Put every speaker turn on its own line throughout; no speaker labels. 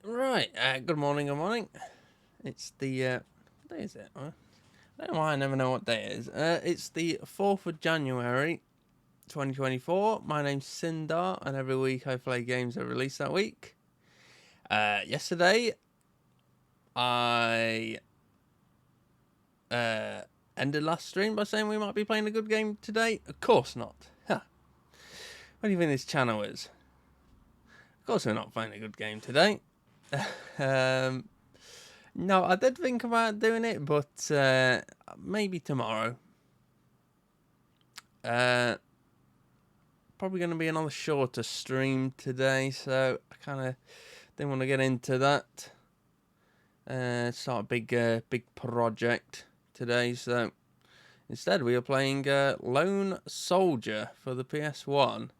Right, good morning, good morning. It's the, what day is it? I don't know why I never know what day it is. It's the 4th of January, 2024. My name's Sindar, and every week I play games that are released that week. Yesterday, I ended last stream by saying we might be playing a good game today. Of course not. Huh. What do you think this channel is? Of course we're not playing a good game today. No, I did think about doing it, but maybe tomorrow. Probably going to be another shorter stream today, so I kind of didn't want to get into that. Start a big project today, so instead we are playing Lone Soldier for the PS1.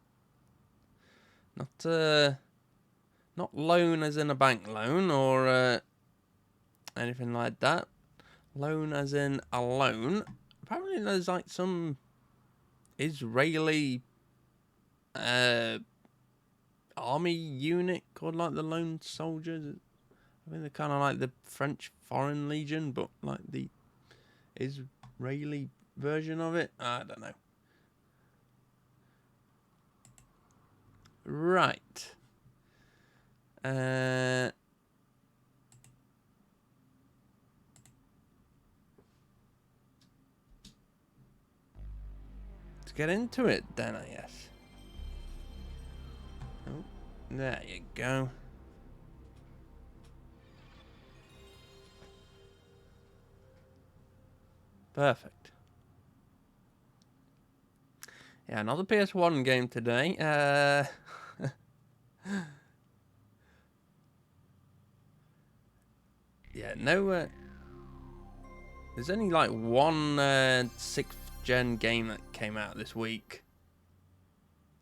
Not loan as in a bank loan or anything like that. Loan as in alone. Apparently there's like some Israeli army unit called like the Lone Soldiers. I think they're kind of like the French Foreign Legion, but like the Israeli version of it. I don't know. Right. Let's get into it then, I guess. Oh, there you go. Perfect. Yeah, another PS1 game today. Yeah, no. There's only like one 6th gen game that came out this week,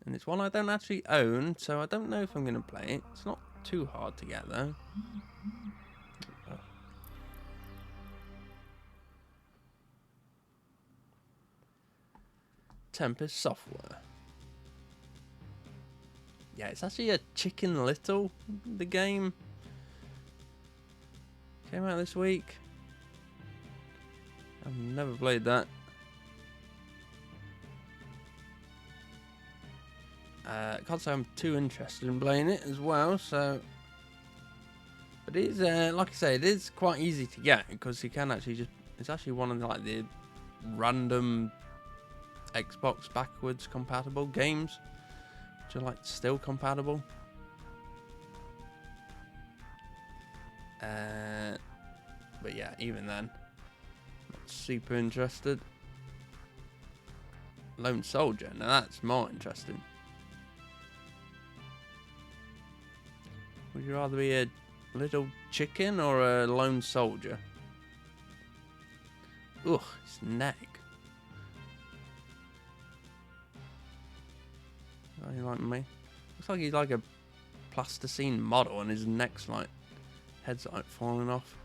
and it's one I don't actually own, so I don't know if I'm going to play it. It's not too hard to get though. Oh. Tempest Software. Yeah, it's actually a Chicken Little, the game. Came out this week. I've never played that. Can't say I'm too interested in playing it as well, so... But it is, like I say, it is quite easy to get, because you can actually just... It's actually one of the, like, the random Xbox backwards compatible games, which are, like, still compatible. But yeah, even then, not super interested. Lone Soldier, now that's more interesting. Would you rather be a little chicken or a lone soldier? Ugh, his neck. Oh, you like me? Looks like he's like a plasticine model and his neck's like, head's like falling off.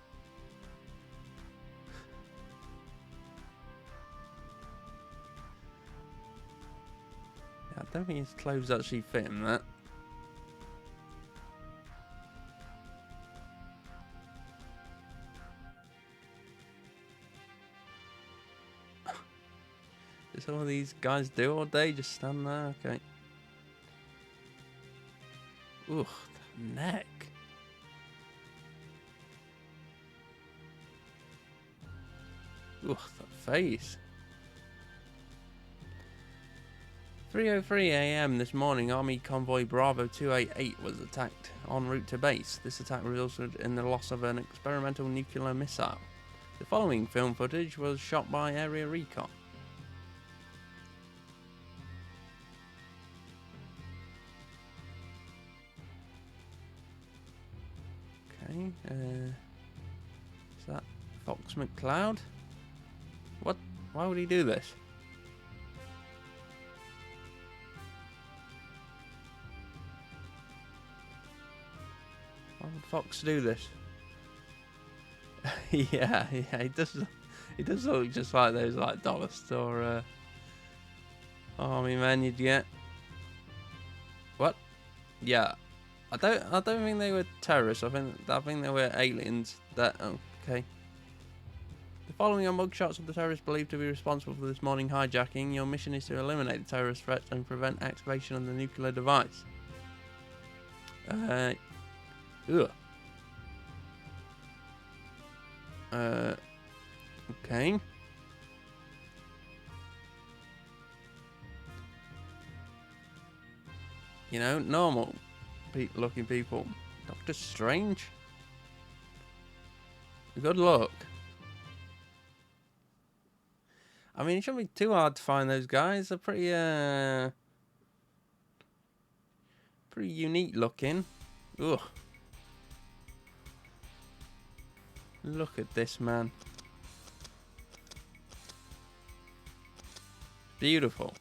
Yeah, I don't think his clothes actually fit him that. Is all these guys do all day? Just stand there? Okay. Ugh, the neck. Ugh, the face. 3:03 a.m. this morning, Army Convoy Bravo 288 was attacked en route to base. This attack resulted in the loss of an experimental nuclear missile. The following film footage was shot by Area Recon. Okay, is that Fox McCloud? What? Why would he do this? Why would Fox do this? Yeah, yeah, he does. He does look just like those like dollar store army men you'd get. What? Yeah, I don't think they were terrorists. I think they were aliens. That okay. The following are mugshots of the terrorists believed to be responsible for this morning hijacking. Your mission is to eliminate the terrorist threat and prevent activation of the nuclear device. Ugh. Okay. You know, normal looking people. Doctor Strange? Good luck. I mean, it shouldn't be too hard to find those guys. They're pretty unique looking. Ugh. Look at this man. Beautiful.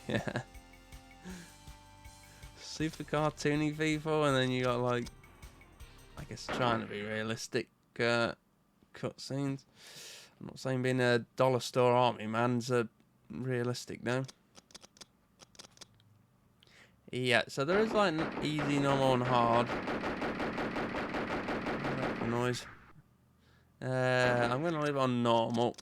Yeah. Super cartoony people, and then you got like, I guess, trying to be realistic cutscenes. I'm not saying being a dollar store army man's realistic though. Yeah, so there is like an easy, normal, and hard. That noise. I'm gonna leave it on normal.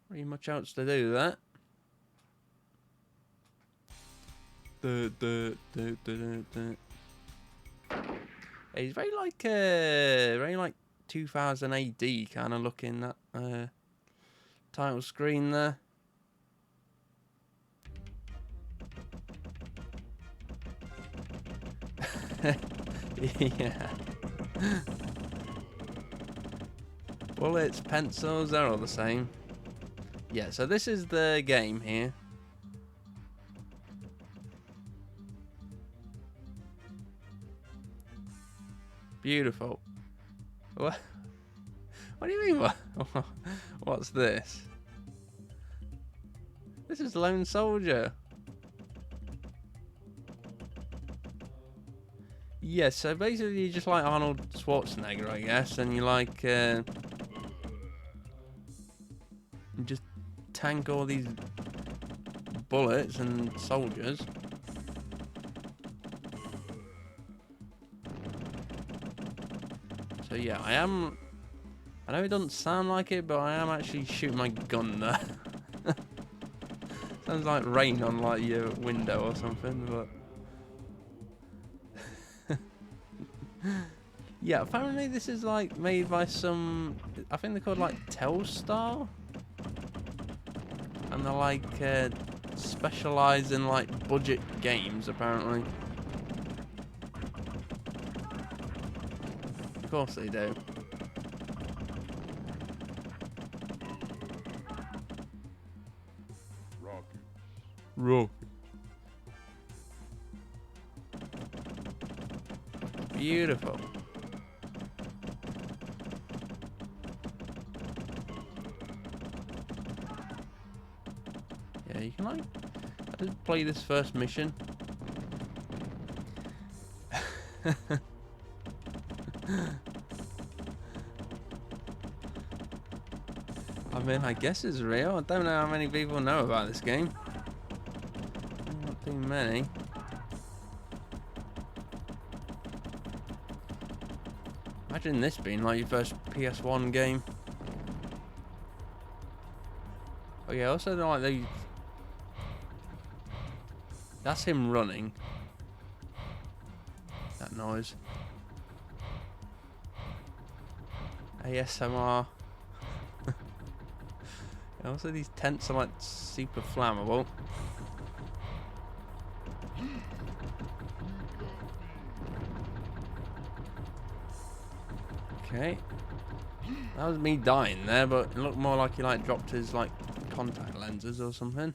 Pretty much else to do that. It's very like 2000 AD kind of looking, that title screen there. Yeah. Bullets, pencils, they're all the same. Yeah, so this is the game here. Beautiful. What? What do you mean? What's this? This is Lone Soldier. Yeah, so basically you're just like Arnold Schwarzenegger, I guess, and you like you just tank all these bullets and soldiers. So yeah, I know it doesn't sound like it, but I am actually shooting my gun there. Sounds like rain on like your window or something, but yeah, apparently this is like made by some, I think they're called like Telstar, and they're like specialise in like budget games apparently. Of course they do. Rocket. Beautiful. Yeah, you can like, I did play this first mission. I mean, I guess it's real. I don't know how many people know about this game. Not too many. Imagine this being like your first PS1 game. Oh yeah, also like these. That's him running. That noise. ASMR. Also, these tents are like super flammable. Okay. That was me dying there, but it looked more like he like dropped his like contact lenses or something.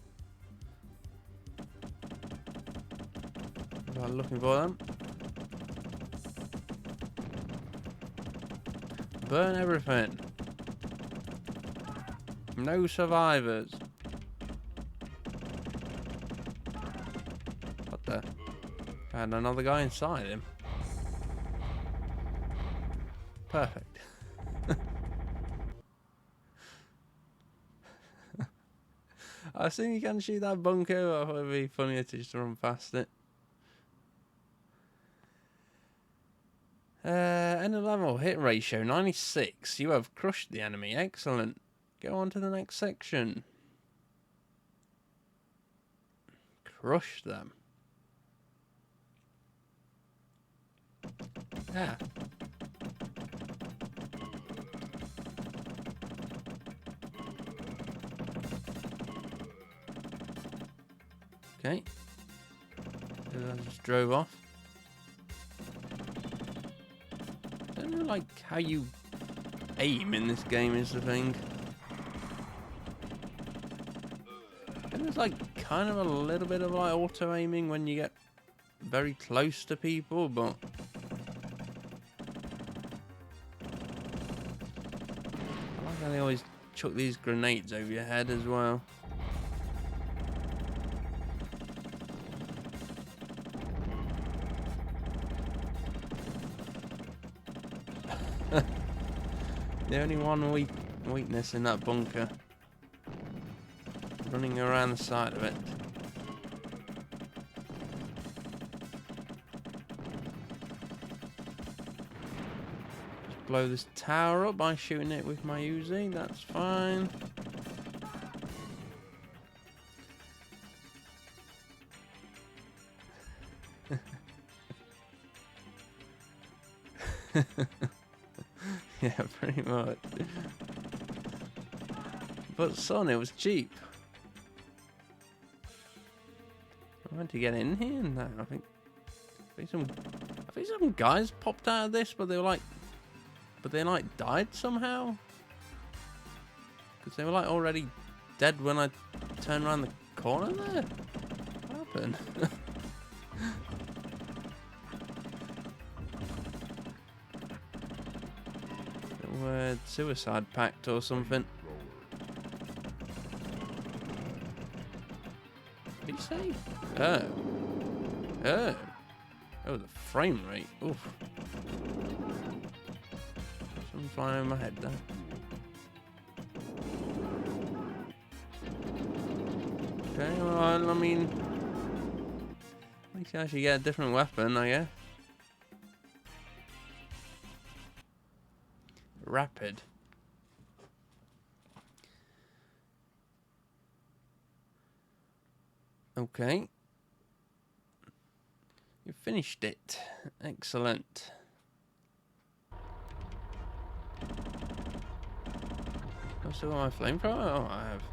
Was I looking for them? Burn everything. No survivors. What the? And another guy inside him. Perfect. I think you can shoot that bunker, but I thought it'd be funnier to just run past it. End of level, hit ratio 96. You have crushed the enemy. Excellent. Go on to the next section. Crush them. Yeah. Okay. I just drove off. I don't know, like, how you aim in this game is the thing. And there's, like, kind of a little bit of, like, auto-aiming when you get very close to people, but... I like how they always chuck these grenades over your head as well. The only one weakness in that bunker. Running around the side of it. Just blow this tower up by shooting it with my Uzi, that's fine. Yeah, pretty much. But son, it was cheap. I went to get in here. No, I think some guys popped out of this, but they died somehow. Because they were like already dead when I turned around the corner there. What happened? Suicide pact or something. What did you say? Oh, the frame rate. Oof. Something flying over my head there. Okay, well, I mean, at least you actually get a different weapon, I guess. Rapid. Okay. You finished it. Excellent. I've still got my flamethrower? Oh, I have.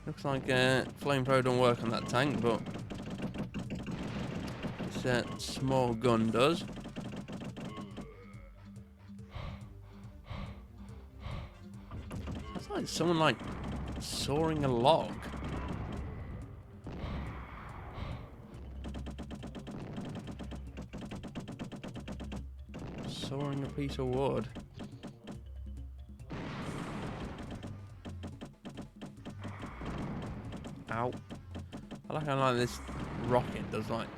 Looks like flamethrower don't work on that tank, but this small gun does. That's like someone like sawing a log. Sawing a piece of wood. Ow. I like how this rocket does like...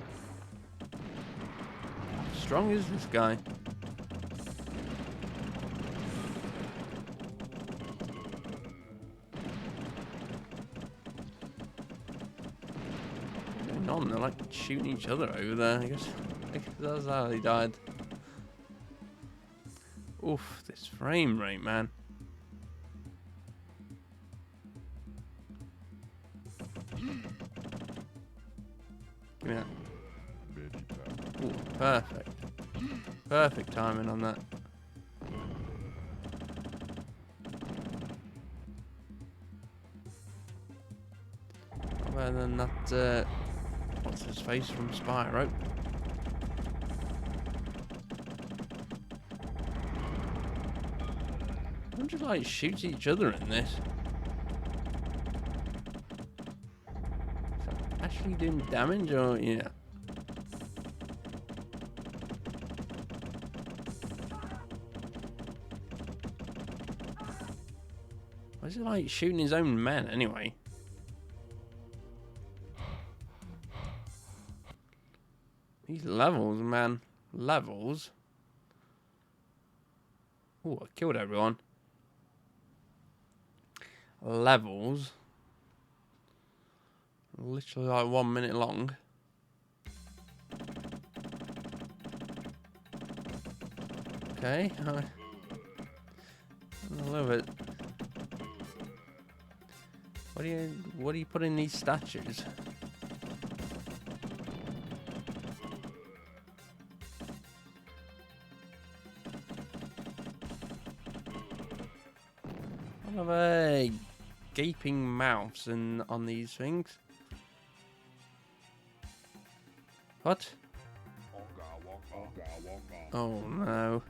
How strong is this guy? What's going on? They're like shooting each other over there. I guess that's how he died. Oof, this frame rate, man. Give me that. Ooh, perfect. Perfect timing on that. Better than that, what's his face from Spyro? Everyone just like shoots each other in this. Is that actually doing damage or yeah? What's it like shooting his own men anyway? These levels, man. Levels. Oh, I killed everyone. Levels. Literally like 1 minute long. Okay. I love it. What do you put in these statues? What are they? Gaping mouths on these things. What? Oh no.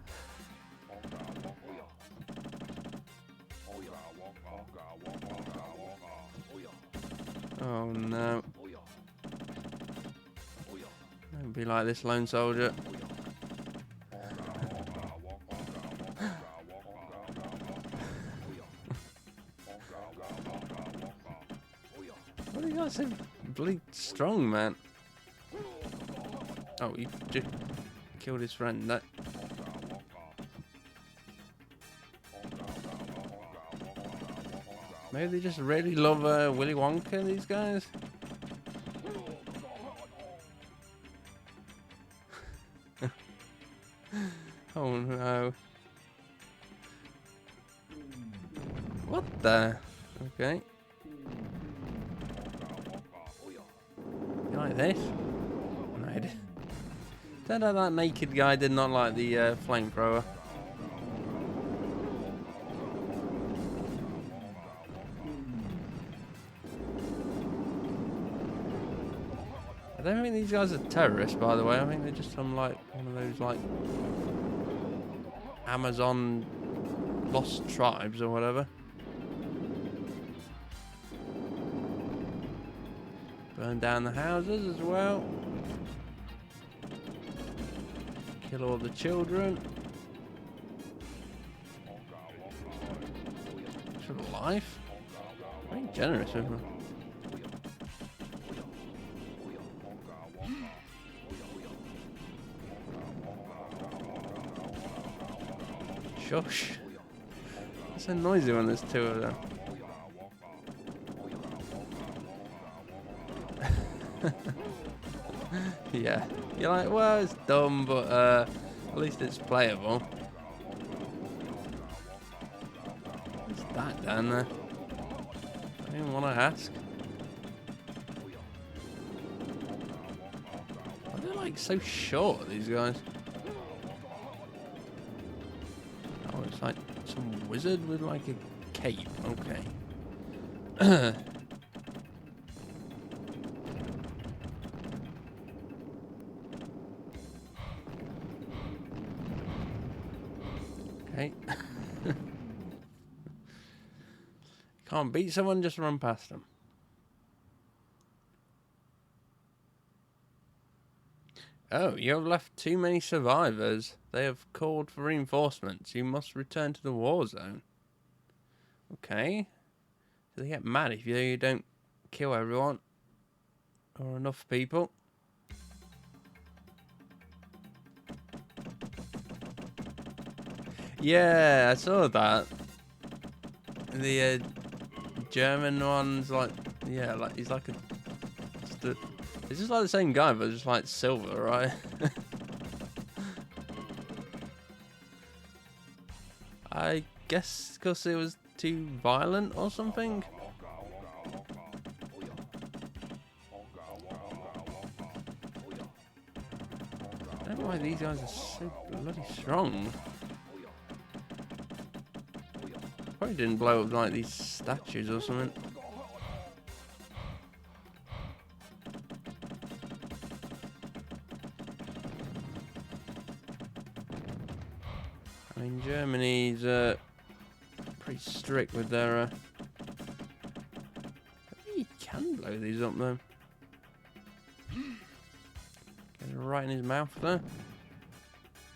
Oh no. Don't be like this, lone soldier. What are you guys so bloody strong, man? Oh, he just killed his friend. That. Maybe they just really love Willy Wonka, these guys. Oh no. What the? Okay. You like this? No, I did. Turned out that naked guy did not like the flamethrower. I don't think these guys are terrorists, by the way. I think they're just some, like, one of those, like, Amazon lost tribes or whatever. Burn down the houses as well. Kill all the children. For life. Very generous of them. Shush. It's so noisy when there's two of them. Yeah. You're like, well, it's dumb, but at least it's playable. What's that down there? I didn't want to ask. Why are they like so short, these guys? Oh, it's like some wizard with like a cape. Okay. Okay. Can't beat someone, just run past them. Oh, you have left too many survivors. They have called for reinforcements. You must return to the war zone. Okay. So they get mad if you don't kill everyone. Or enough people. Yeah, I saw that. The German one's like, yeah, like he's like it's just like the same guy, but just like silver, right? I guess because it was too violent or something. I don't know why these guys are so bloody strong. Probably didn't blow up like these statues or something. I mean, Germany's pretty strict with their. Maybe you can blow these up though. Get it right in his mouth there.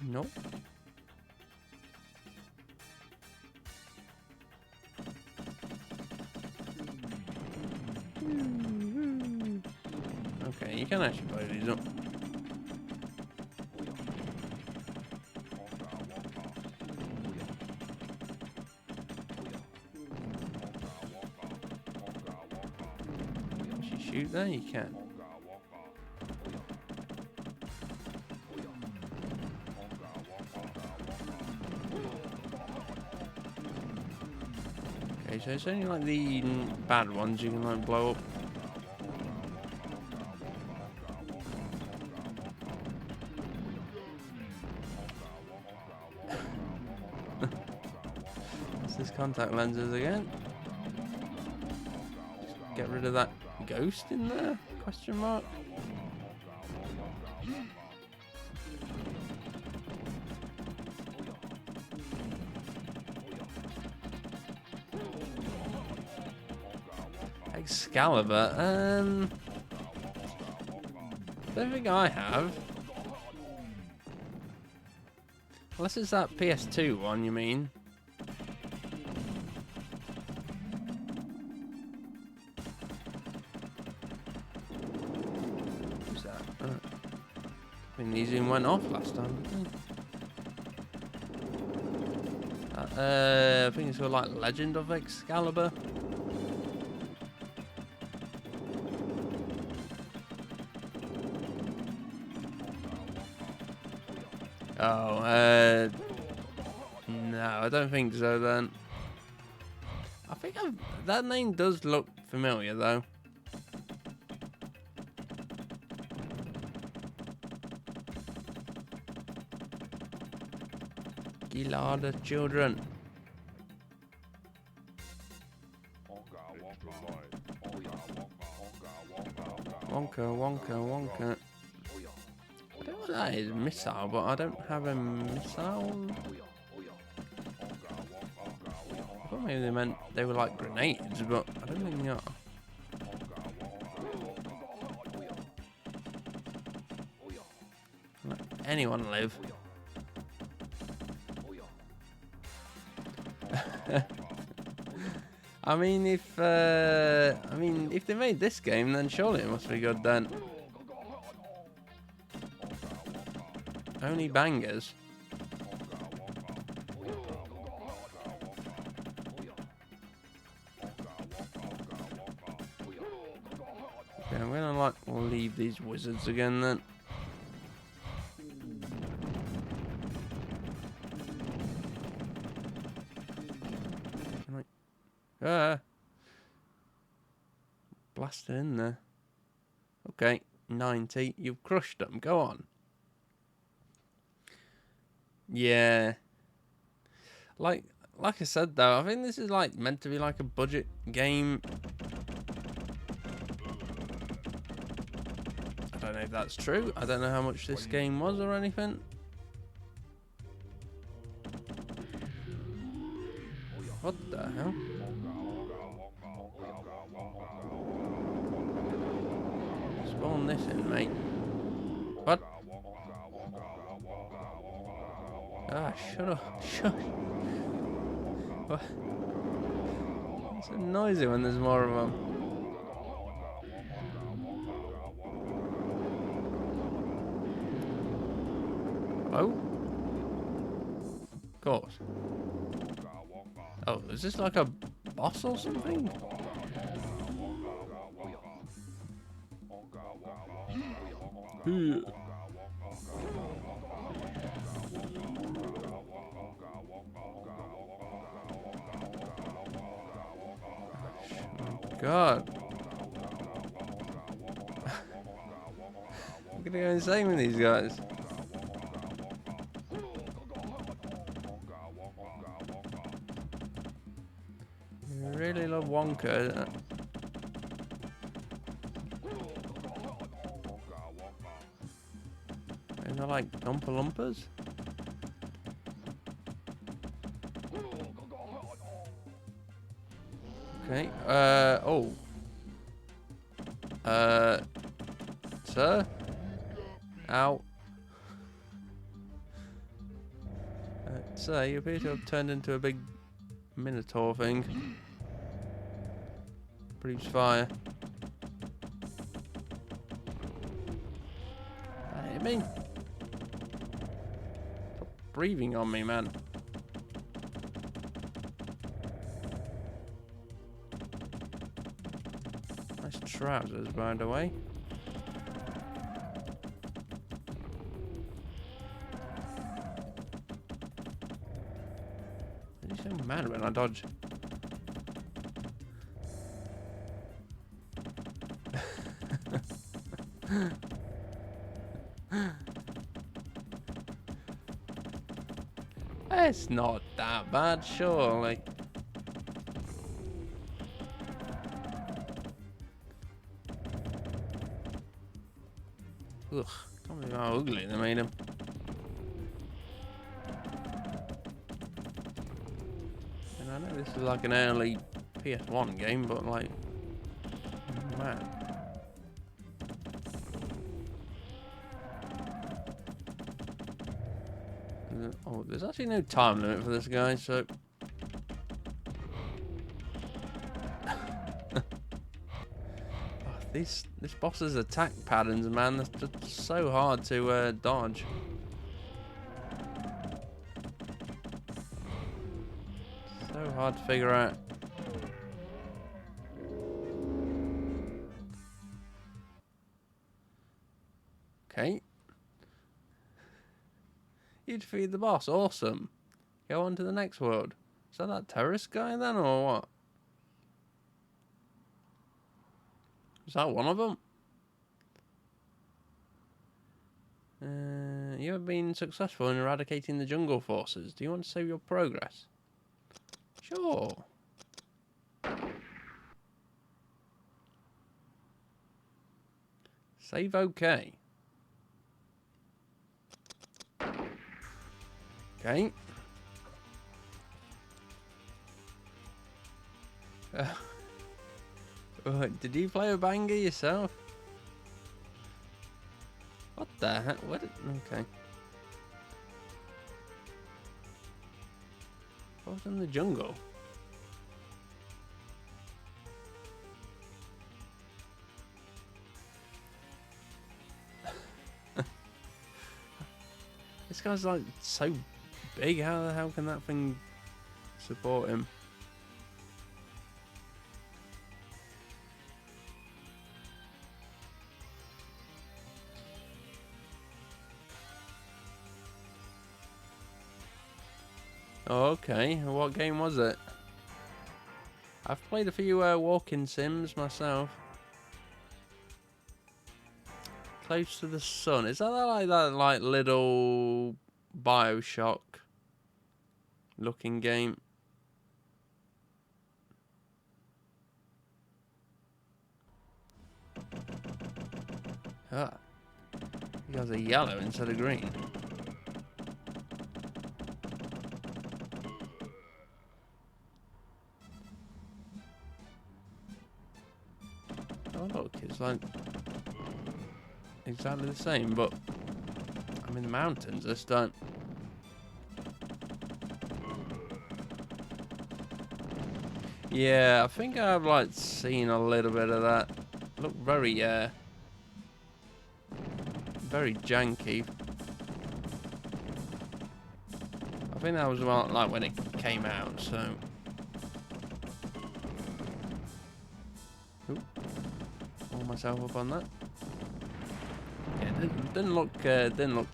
Nope. Okay, you can actually blow these up. Can you shoot there? You can. Okay, so it's only like the bad ones you can like blow up. What's this contact lenses again? Just get rid of that ghost in there? Question mark. Excalibur, don't think I have. Unless it's that PS2 one, you mean? Who's that? I mean, these even went off last time, didn't they? I think it's called like Legend of Excalibur. Oh, no, I don't think so then. I think that name does look familiar though. Gilada children. Wonka, Wonka, Wonka. I don't know what that is, missile, but I don't have a missile. I thought maybe they meant they were like grenades, but I don't think they are. Let anyone live. I mean, if they made this game, then surely it must be good then. Only bangers. Okay, I'm gonna like leave these wizards again then. Blast it in there. Okay, 90. You've crushed them. Go on. Yeah. Like I said though, I think this is like meant to be like a budget game. I don't know if that's true. I don't know how much this game was or anything. What the hell? Spawn this in, mate. What? Ah, shut up. Shut. What? It's so noisy when there's more of them. Oh? Of course. Oh, is this like a boss or something? God. I'm gonna go insane with these guys. I really love Wonka. And I like Oompa Loompas. Okay, oh. Sir? Ow. Sir, you appear to have turned into a big minotaur thing. Breathes fire. hit me. Stop breathing on me, man. Nice trousers, by the way. He's so mad when I dodge. It's not that bad, surely. Ugh, can't believe how ugly they made him. And I know this is like an early PS1 game, but like, man. Oh, there's actually no time limit for this guy, so... This boss's attack patterns, man, that's just so hard to dodge. So hard to figure out. Okay. You defeated the boss, awesome. Go on to the next world. Is that terrorist guy then, or what? Is that one of them? You have been successful in eradicating the jungle forces. Do you want to save your progress? Sure. Save okay. Okay. Did you play a banger yourself? What the heck? What? Okay. What was in the jungle? This guy's like so big. How the hell can that thing support him? Okay, what game was it? I've played a few walking sims myself. Close to the Sun. Is that like little BioShock looking game? Ah, you guys are yellow instead of green. Oh look, it's like exactly the same, but I'm in the mountains this time. Yeah, I think I've like seen a little bit of that. Look very very janky. I think that was about like when it came out, so. Oop. Pull myself up on that. Yeah, didn't look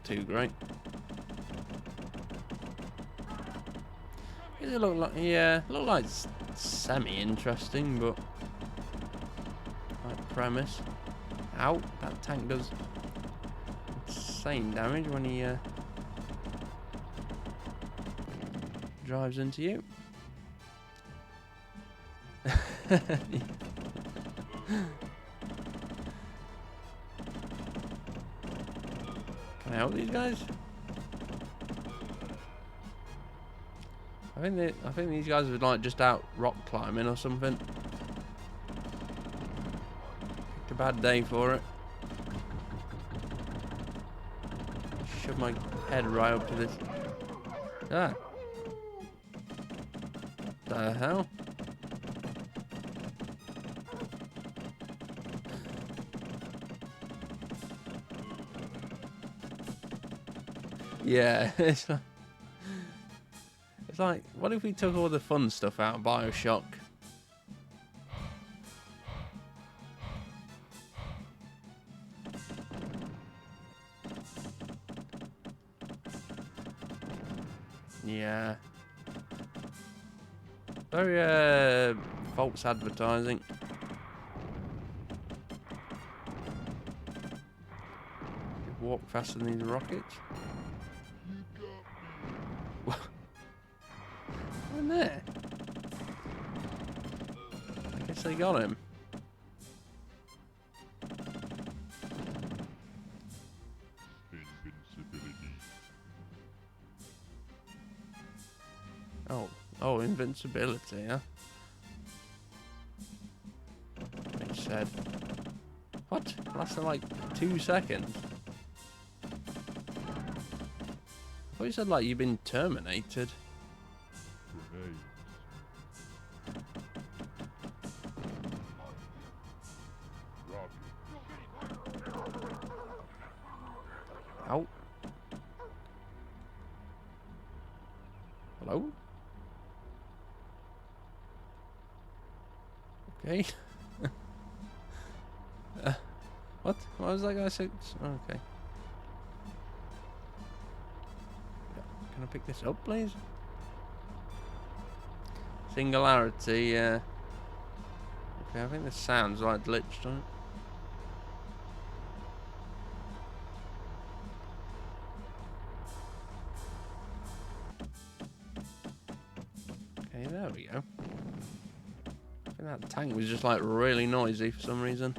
too great. Does it look like, yeah, look like semi-interesting, but like premise. Ow, that tank does insane damage when he drives into you. Can I help these guys? I think these guys are like just out rock climbing or something. Picked a bad day for it. Shove my head right up to this. Ah. The hell? Yeah, it's like, what if we took all the fun stuff out of Bioshock? Yeah. Very, false advertising. Walk faster than these rockets. What? In there? I guess they got him. Oh, invincibility, huh? It said. What? Lasted like 2 seconds. I thought you said like you've been terminated. Ow. Hello? Okay. What? What was that guy saying? Okay. Can I pick this up, please? Singularity, yeah. Okay, I think this sounds like glitched on it. Okay, there we go. I think that tank was just like really noisy for some reason.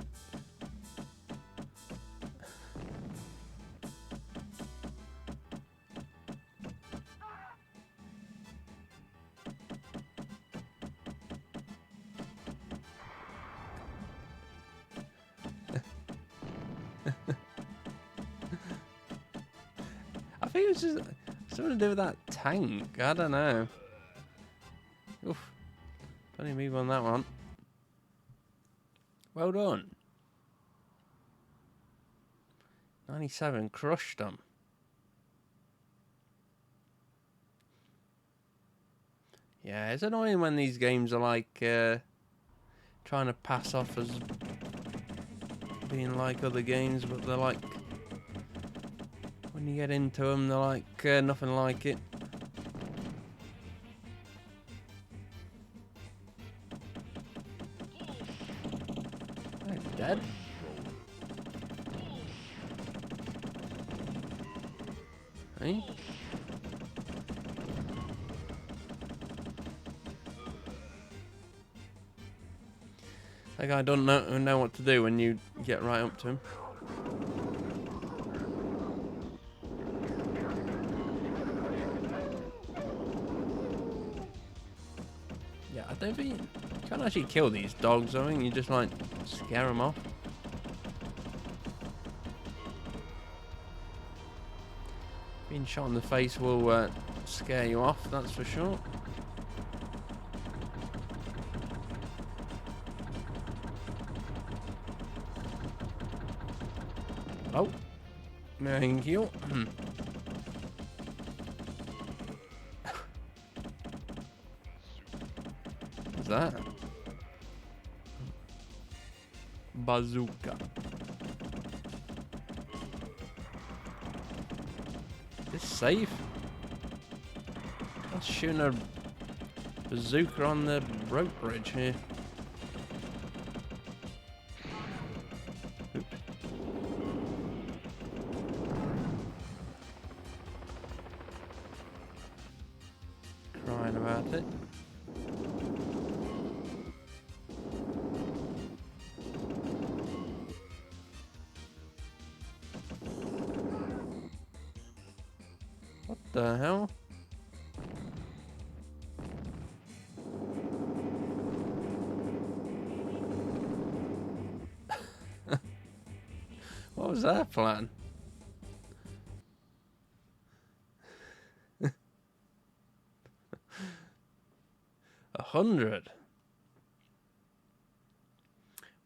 I think it's just something to do with that tank. I don't know. Oof. Funny move on that one. Well done. 97 crushed them. Yeah, it's annoying when these games are like trying to pass off as being like other games, but they're like, when you get into them, they're like nothing like it. They're dead. Hey? That guy don't know what to do when you get right up to him. Yeah, I don't think you can't actually kill these dogs. I think you just like scare them off. Being shot in the face will scare you off, that's for sure. Oh, thank you. What's that? Bazooka. Is this safe? I'm shooting a bazooka on the rope bridge here. Crying about it. What the hell? What was that plan? 100.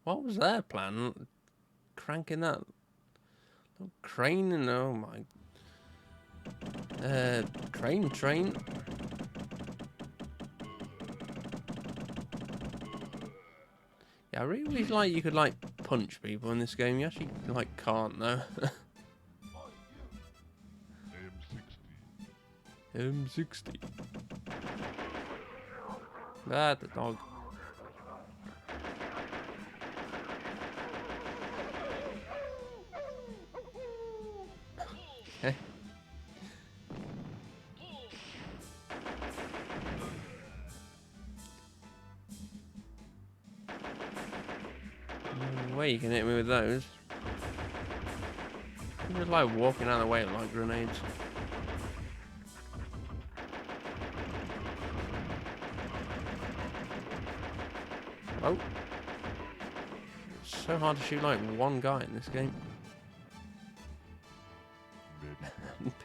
What was their plan? Cranking that little crane and oh my. Train. Yeah, I really wish like you could like punch people in this game. You actually like can't though. M60. Ah, the dog. Okay. No way you can hit me with those. I'm just like walking out of the way like grenades. Oh. It's so hard to shoot like one guy in this game.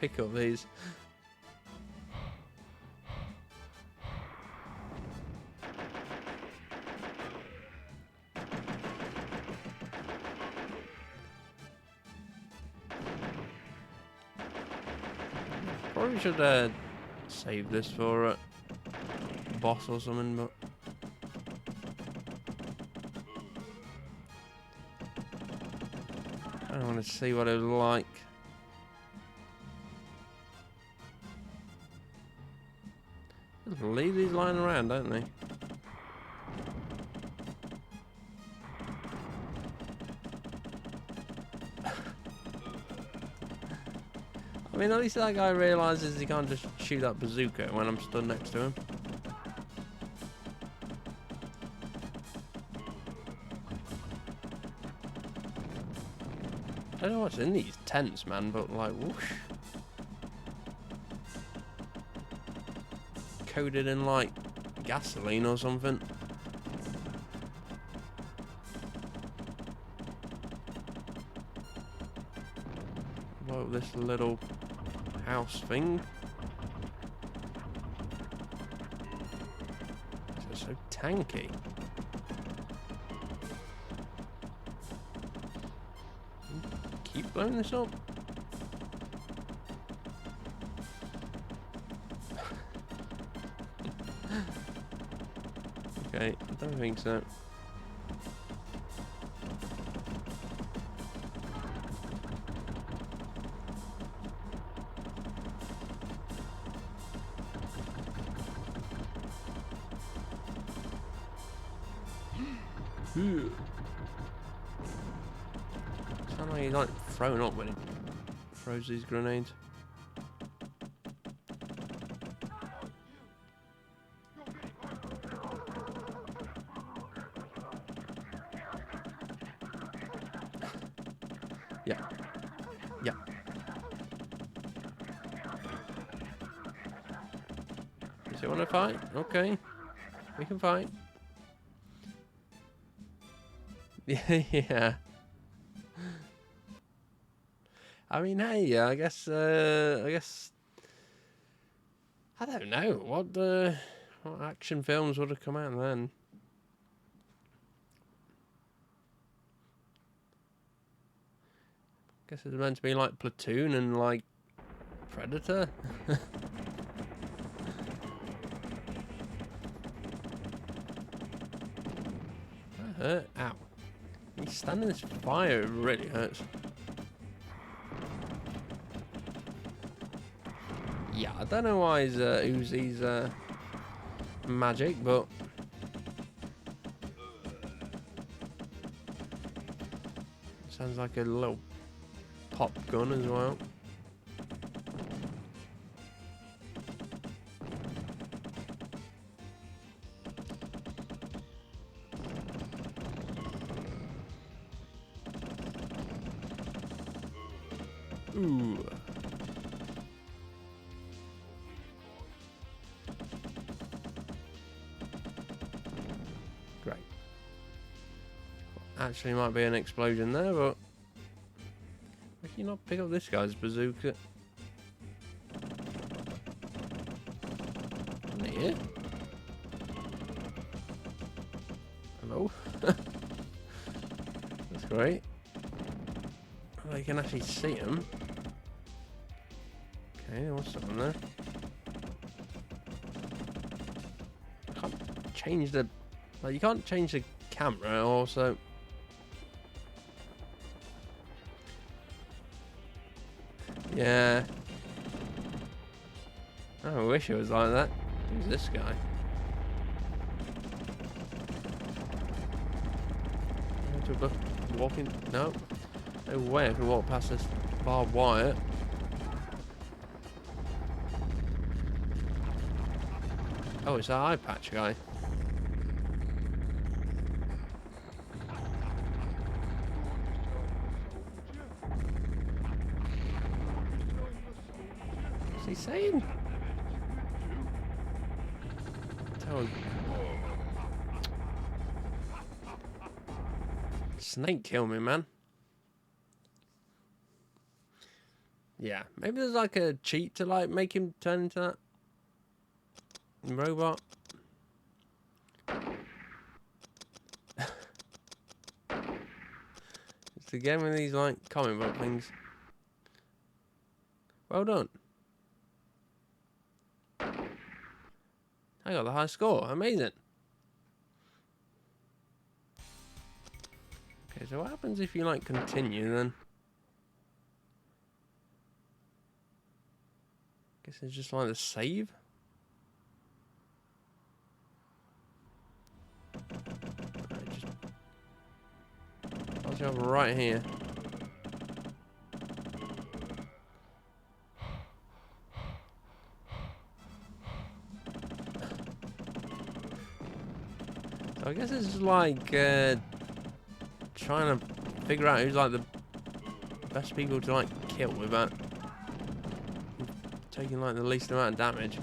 Pick up these. Probably should save this for a boss or something, but I want to see what it was like. Just leave these lying around, don't they? I mean, at least that guy realises he can't just shoot that bazooka when I'm stood next to him. I don't know what's in these tents, man, but like, whoosh. Coated in like gasoline or something. Whoa, this little house thing. It's so tanky. Keep blowing this up. Okay, I don't think so. Sound like he's like thrown up when he throws these grenades. Yeah. Yeah. You still want to fight? Okay. We can fight. Yeah. I mean, hey, I guess I don't know what action films would have come out then. Guess it's meant to be like Platoon and like Predator. That hurt. Ow. He's standing in this fire, it really hurts. Yeah, I don't know why he's Uzi's magic, but sounds like a little pop gun as well. Ooh. Great. Actually might be an explosion there, but why can you not pick up this guy's bazooka? Isn't he here? Hello? That's great. Well, you can actually see him. Okay, what's on there? Can't change the... Like, you can't change the camera also. Yeah. Oh, I wish it was like that. Who's this guy? Walking? No. No way I can walk past this barbed wire. Oh, it's that eye patch guy. What's he saying? Tell Snake kill me, man. Yeah, maybe there's like a cheat to like make him turn into that robot. It's again with these like comic book things. Well done. I got the high score. Amazing. Okay, so what happens if you like continue then? Guess it's just like the save. Right, just I'll jump right here. So I guess it's just like trying to figure out who's like the best people to like kill without taking like the least amount of damage.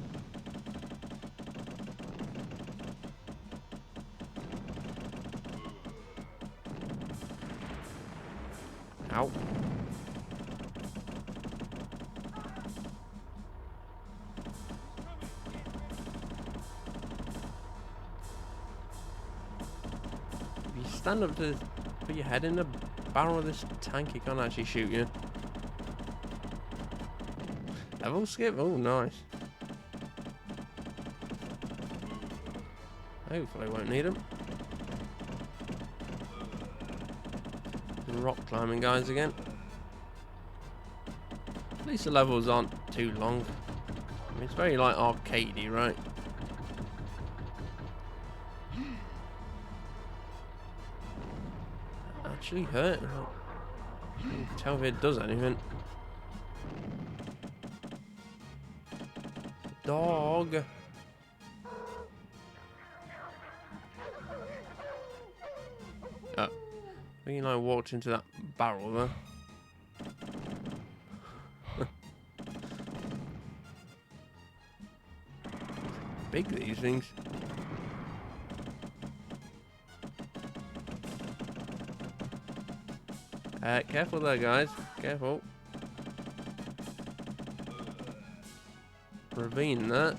Ow. If you stand up to put your head in the barrel of this tank, it can't actually shoot you. Level skip? Oh, nice. Hopefully I won't need them. Rock climbing guys again. At least the levels aren't too long. I mean, it's very like arcadey, right? Actually hurt. I can't tell if it does anything. Dog. Oh. I think I walked into that barrel there. Big these things. Careful there, guys. Careful. Ravine that.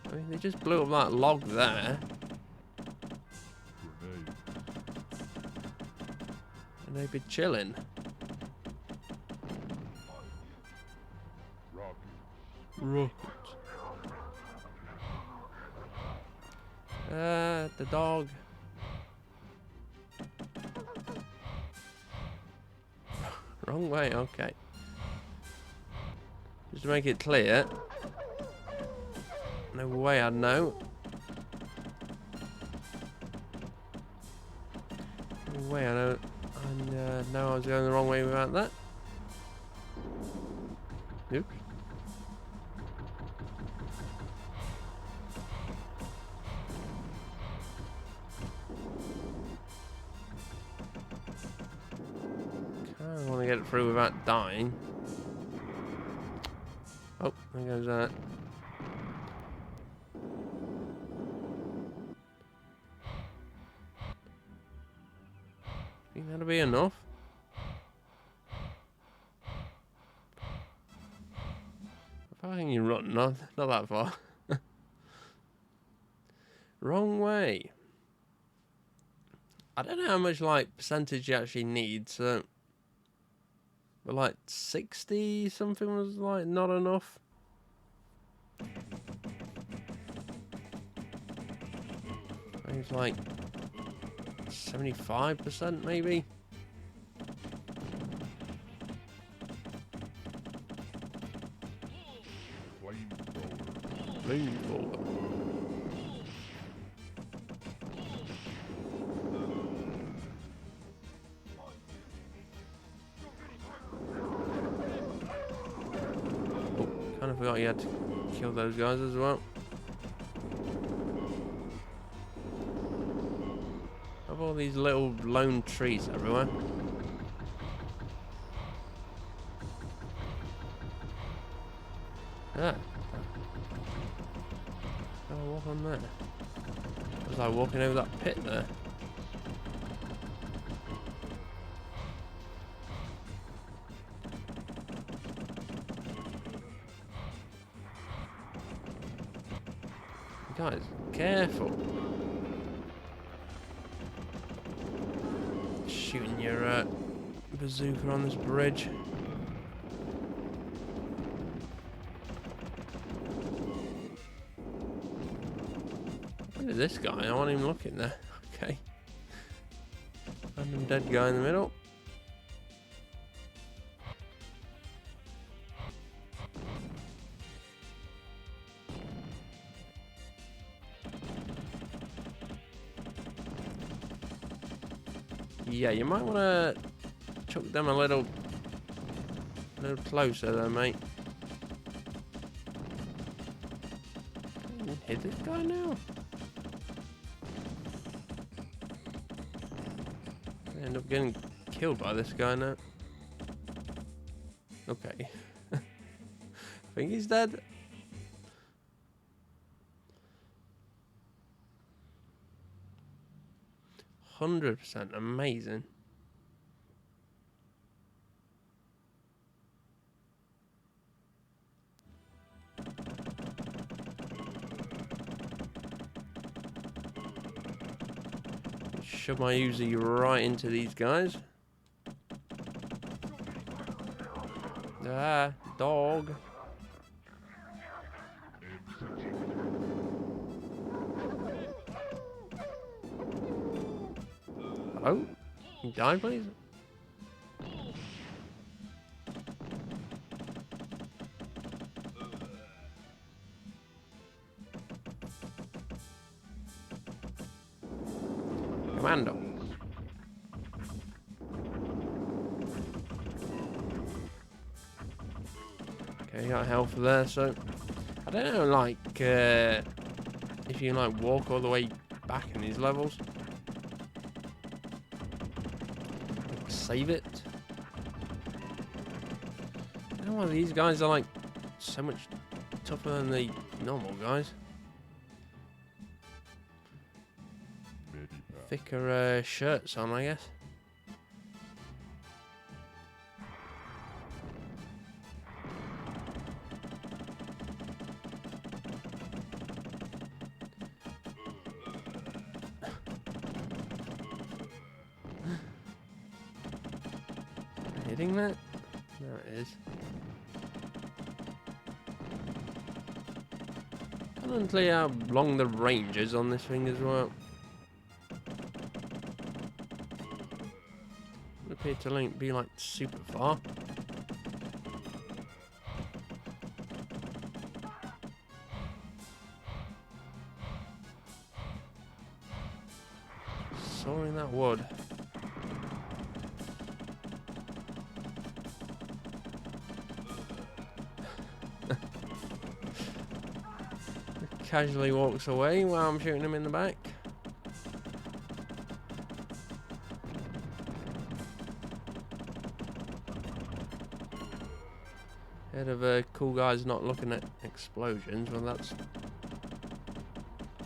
I mean, they just blew up that log there. And they'd be chilling. Rockets. The dog. Wrong way, okay. Just to make it clear. No way I'd know. No way I know. I know I was going the wrong way without that. Oops. I want to get it through without dying. Oh, there goes that. Think that'll be enough? How far can you run? Not that far. Wrong way. I don't know how much like percentage you actually need, so but like 60 something was like not enough. I think it's like 75% maybe. Flamethrower. Oh, kind of forgot you had to kill those guys as well. Have all these little lone trees everywhere. Ah. How do I walk on there? Was I walking over that pit there? Guys, careful. Shooting your bazooka on this bridge. Where is this guy? I wasn't even looking there. Okay. Random dead guy in the middle. Yeah, you might want to chuck them a little closer there, mate. Hit this guy now. I end up getting killed by this guy now. Okay. I think he's dead. %100 amazing. Shove my Uzi right into these guys. Ah, dog. Hello? Can you die, please? Commando. Okay, got health there, so I don't know, like, if you like walk all the way back in these levels. Save it. I don't know why these guys are like so much tougher than the normal guys. Thicker shirts on, I guess. Hitting that? No, it is. I don't know how long the range is on this thing as well. It appear to be like super far. Sawing that wood. Casually walks away while I'm shooting him in the back. Head of cool guys not looking at explosions. Well, that's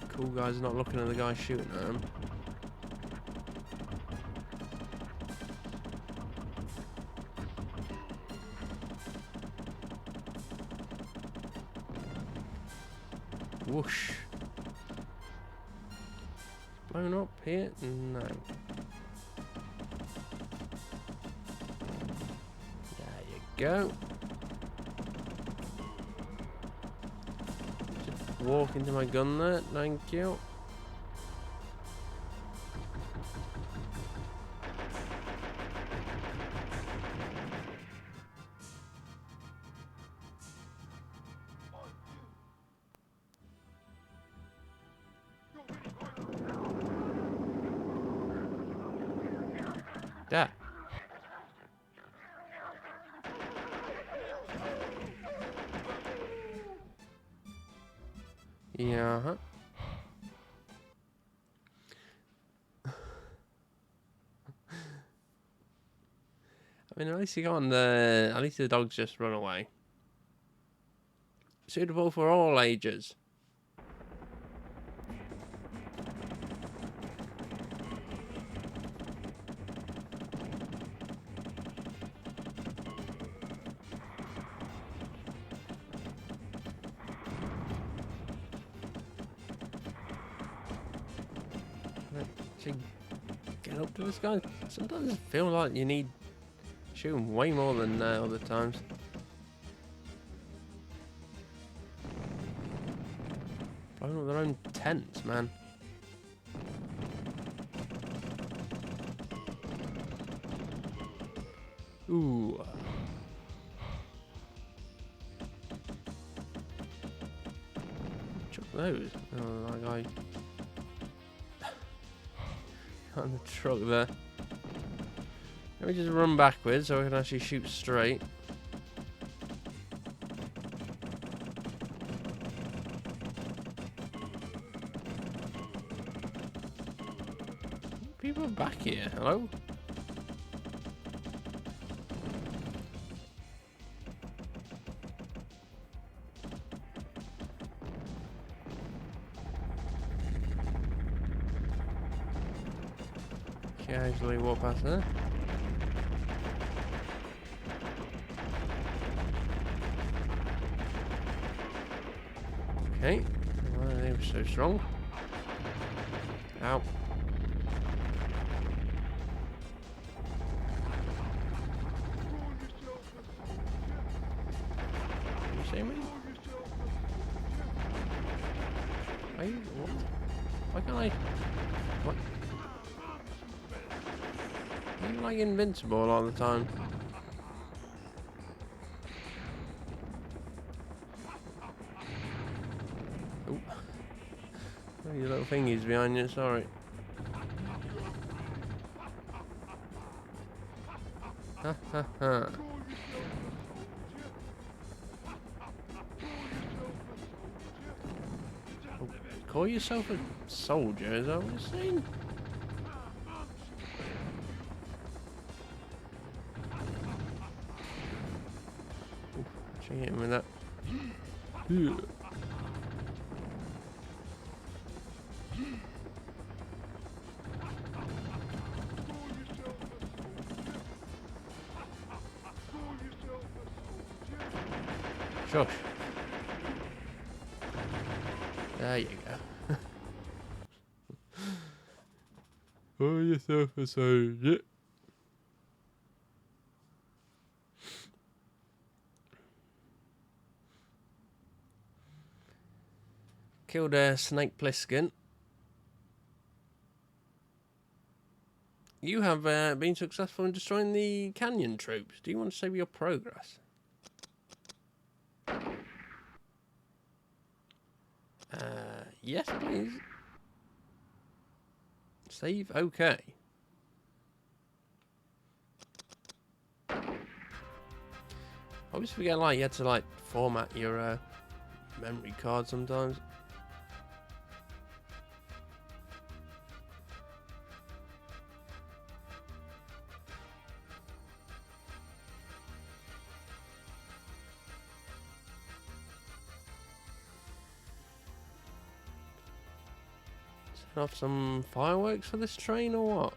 cool guys not looking at the guy shooting at him. Whoosh. Blown up here? No. go. Just walk into my gun there. Thank you. There. Yeah. I mean, at least you got on the. At least the dogs just run away. Suitable for all ages. Actually, get up to this guy. Sometimes I feel like you need shoot him way more than other times. Blowing up their own tents, man. Ooh. Chuck those. Oh, that guy. On the truck there. Let me just run backwards so I can actually shoot straight. People are back here. Hello? Casually walk past there. Okay. Well, they were so strong. Ow. You see me? Are you? What? Why can't I? What? Are you like invincible all the time? Oh, your little thingies behind you. Sorry. Ha ha ha. Oh, call yourself a soldier? Is that what you're saying? Hit him with that. Shush. There you go. Call yourself a soldier. Killed a Snake Plissken. You have been successful in destroying the canyon troops. Do you want to save your progress? Yes, please. Save, okay. I always forget, like, you had to, like, format your memory card sometimes. Set off some fireworks for this train or what?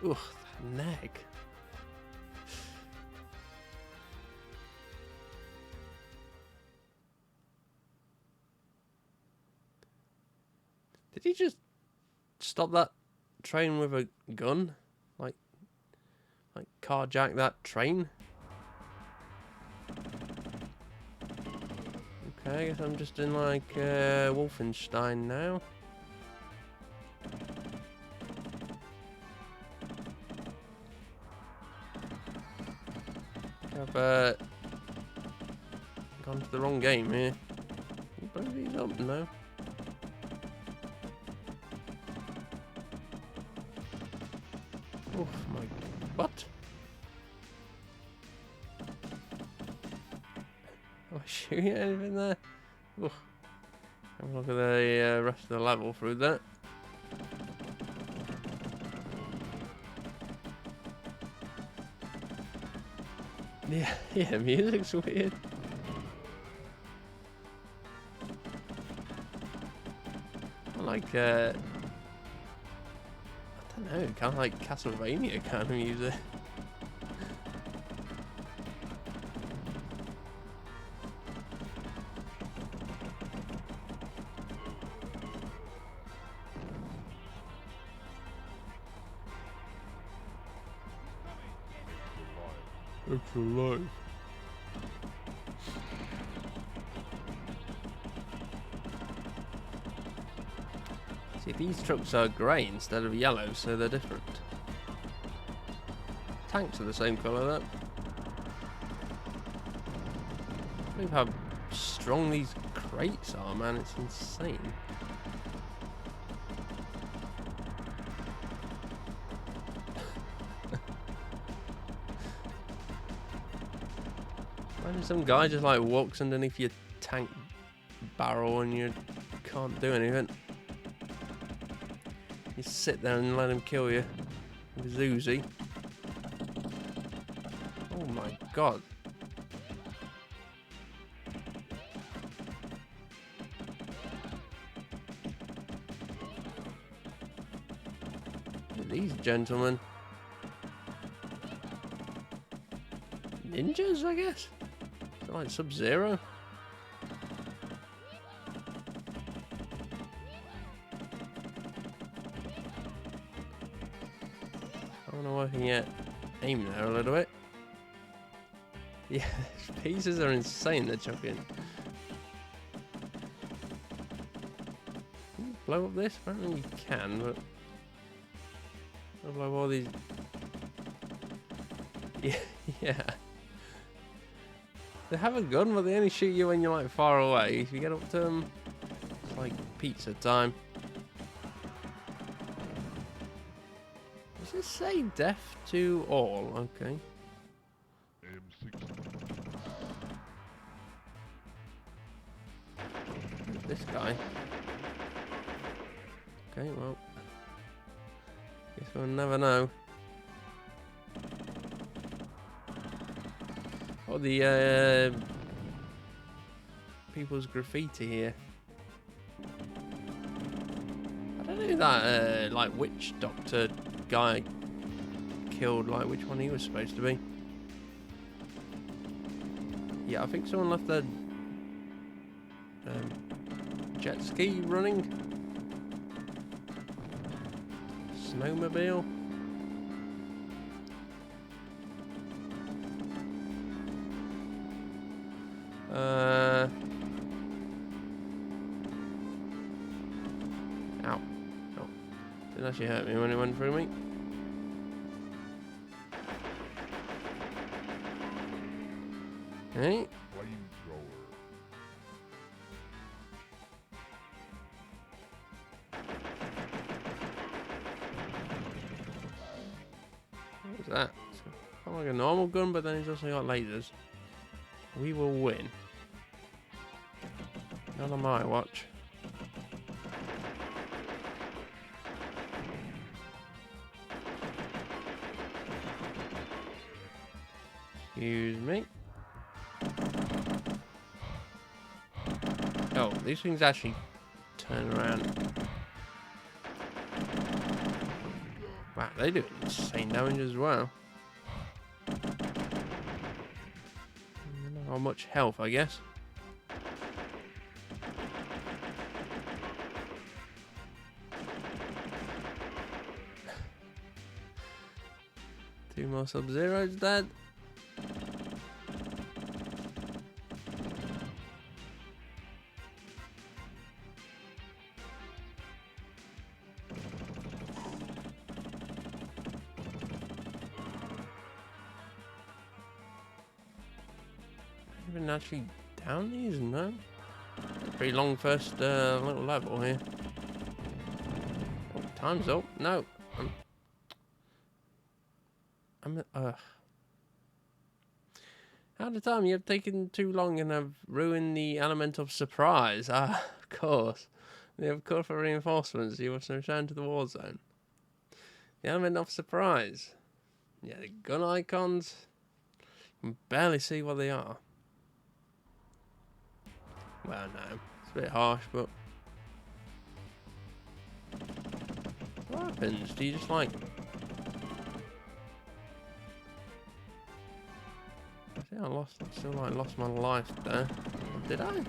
Ugh, that neck. Did he just stop that train with a gun? Like like carjack that train. Okay, I guess I'm just in like Wolfenstein now. I've gone to the wrong game here. Can you blow these up? No. Oh my, what? Am I shooting anything there? Oof. Have a look at the rest of the level through that. Yeah, yeah, music's weird. Like, I don't know, kind of like Castlevania kind of music. Extra life. See, these trucks are grey instead of yellow, so they're different. Tanks are the same colour, though. I believe how strong these crates are, man. It's insane. Imagine some guy just like walks underneath your tank barrel and you can't do anything. You sit there and let him kill you with his Uzi. Oh my god. Look at these gentlemen. Ninjas, I guess? Is it like Sub-Zero? I want to work and get aim there a little bit. Yeah, these pieces are insane, they're chucking. Can you blow up this? Apparently you can, but I'll blow all these. Yeah, yeah. They have a gun, but they only shoot you when you're like far away. If you get up to them, it's like pizza time. Does it say death to all? Okay. Who's this guy? Okay, well, guess we'll never know. Oh, the people's graffiti here. I don't know who that like witch doctor guy killed, like which one he was supposed to be. Yeah, I think someone left their jet ski running. Snowmobile. Ow. Oh. Didn't actually hurt me when it went through me. Okay. What was that? It's kind of like a normal gun, but then he's also got lasers. We will win. Not on my watch. Excuse me. Oh, these things actually turn around. Wow, they do insane damage as well. Not much health, I guess. 2 more Sub-Zeros dead. Even actually down these? No. Pretty long first little level here. Oh, time's up. No. At the time, you have taken too long and have ruined the element of surprise. Ah, of course. We have called for reinforcements. You must return to the war zone. The element of surprise. Yeah, the gun icons. You can barely see what they are. Well, no. It's a bit harsh, but... What happens? Do you just like... I think I still like lost my life there. Did I?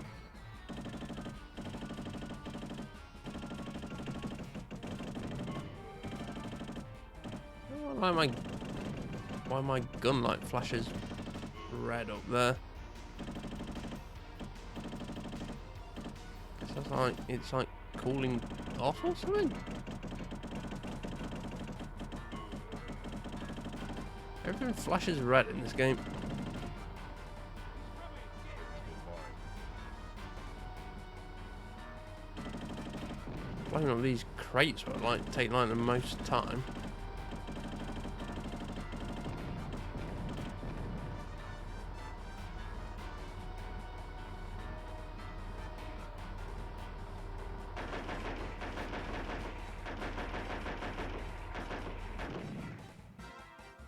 Oh, why my gun light flashes red up there? It's like cooling off or something. Everything flashes red in this game. Blowing up these crates would take the most time.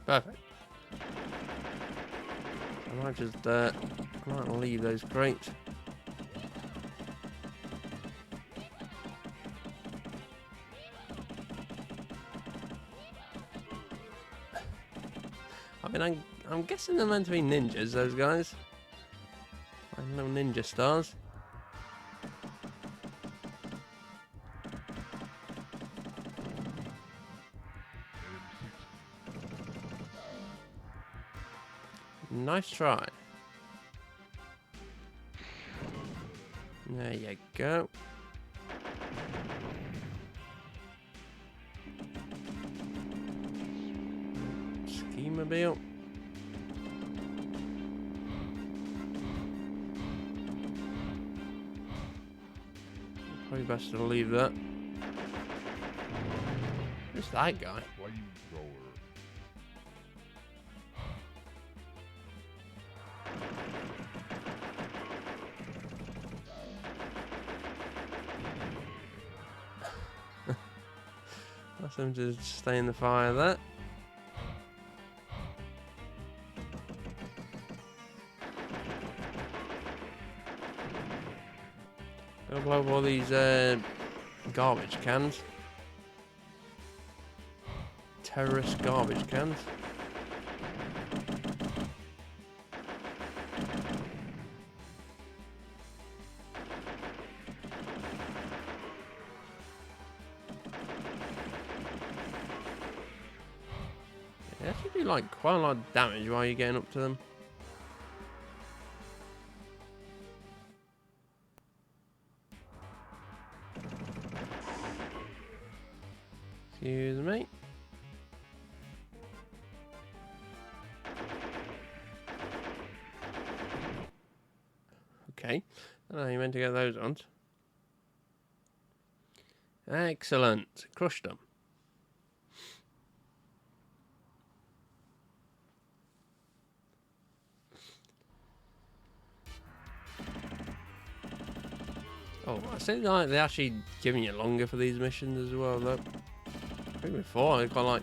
Perfect. I might just leave those crates. I mean, I'm guessing they're meant to be ninjas, those guys. Like little ninja stars. Nice try. There you go. Ski-mobile. Probably best to leave that. Who's that guy? Ask him to stay in the fire there. Gonna blow up all these garbage cans. Terrorist garbage cans. That should do like quite a lot of damage while you're getting up to them. Excuse me. Okay, I don't know how you meant to get those on. Excellent. Crushed them. Oh, I think like they're actually giving you longer for these missions as well, though. I think before I got like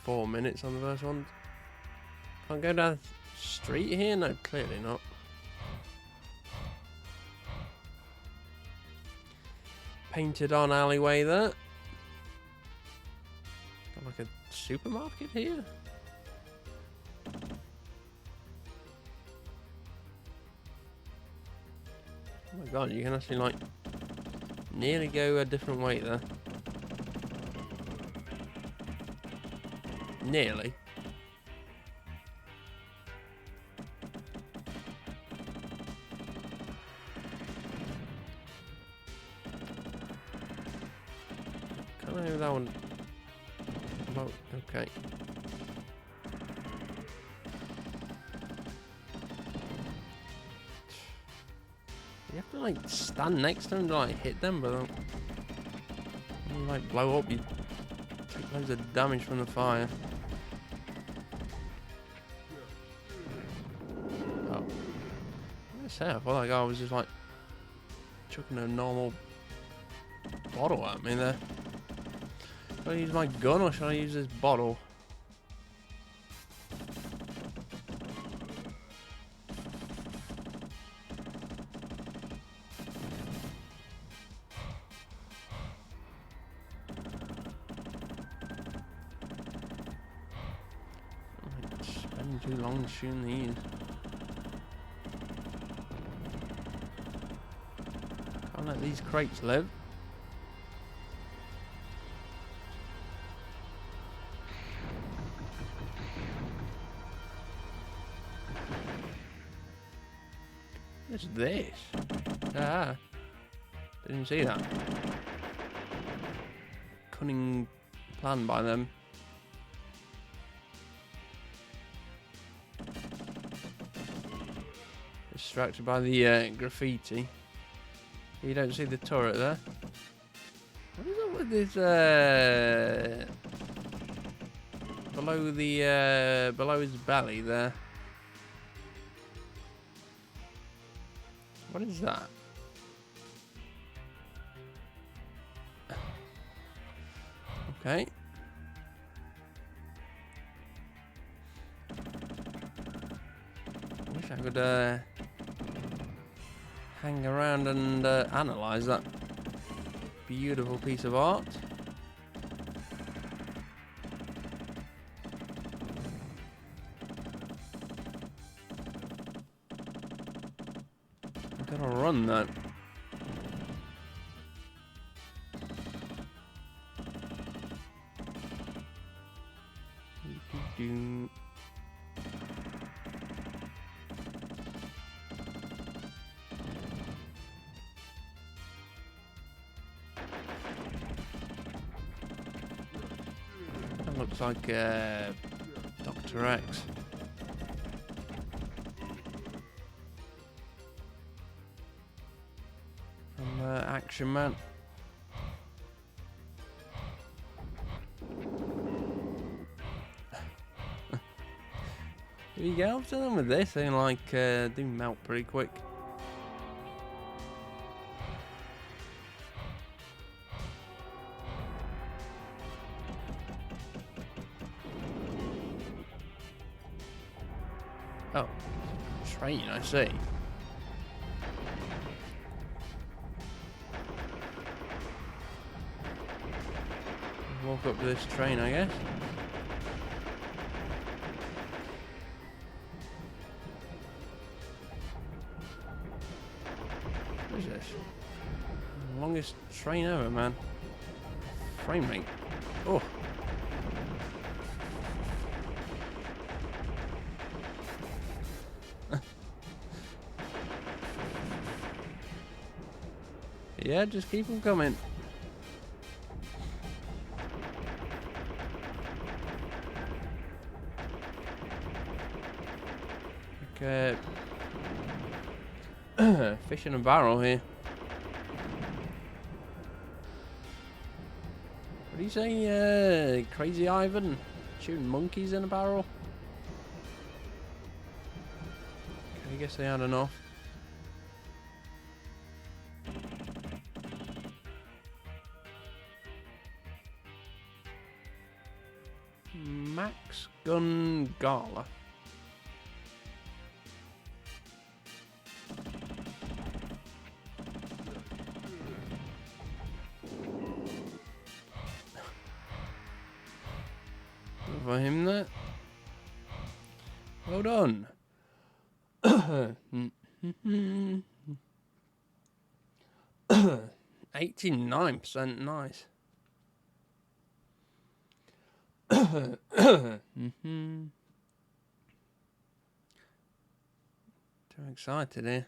4 minutes on the first one. Can't go down the street here? No, clearly not. Painted on alleyway there. Got like a supermarket here. Oh my god, you can actually like nearly go a different way there. Nearly. Can't I have that one? Oh, okay. You have to like stand next to them to like hit them, but when you like blow up, you take loads of damage from the fire. Oh, I say, I thought that guy was just like chucking a normal bottle at me there. Should I use my gun or should I use this bottle? Spending too long shooting these. Can't let these crates live. What's this? Ah, didn't see that. Cunning plan by them. Distracted by the graffiti. You don't see the turret there. What is up with this? Below his belly there. What is that? Okay. I wish I could hang around and analyze that beautiful piece of art. I'm gonna run that. That looks like Dr. X. From Action Man. If you get up to them with this, they like do melt pretty quick. Oh, train, I see. Walk up to this train, I guess. What is this? Longest train ever, man. Frame rate. Oh. Yeah, just keep them coming. Okay. Fish in a barrel here. What do you say, Crazy Ivan? Shooting monkeys in a barrel? Okay, I guess they had enough. Max Gun Gala. For him that. Well done. 89%, nice. Mm-hmm. Too excited here.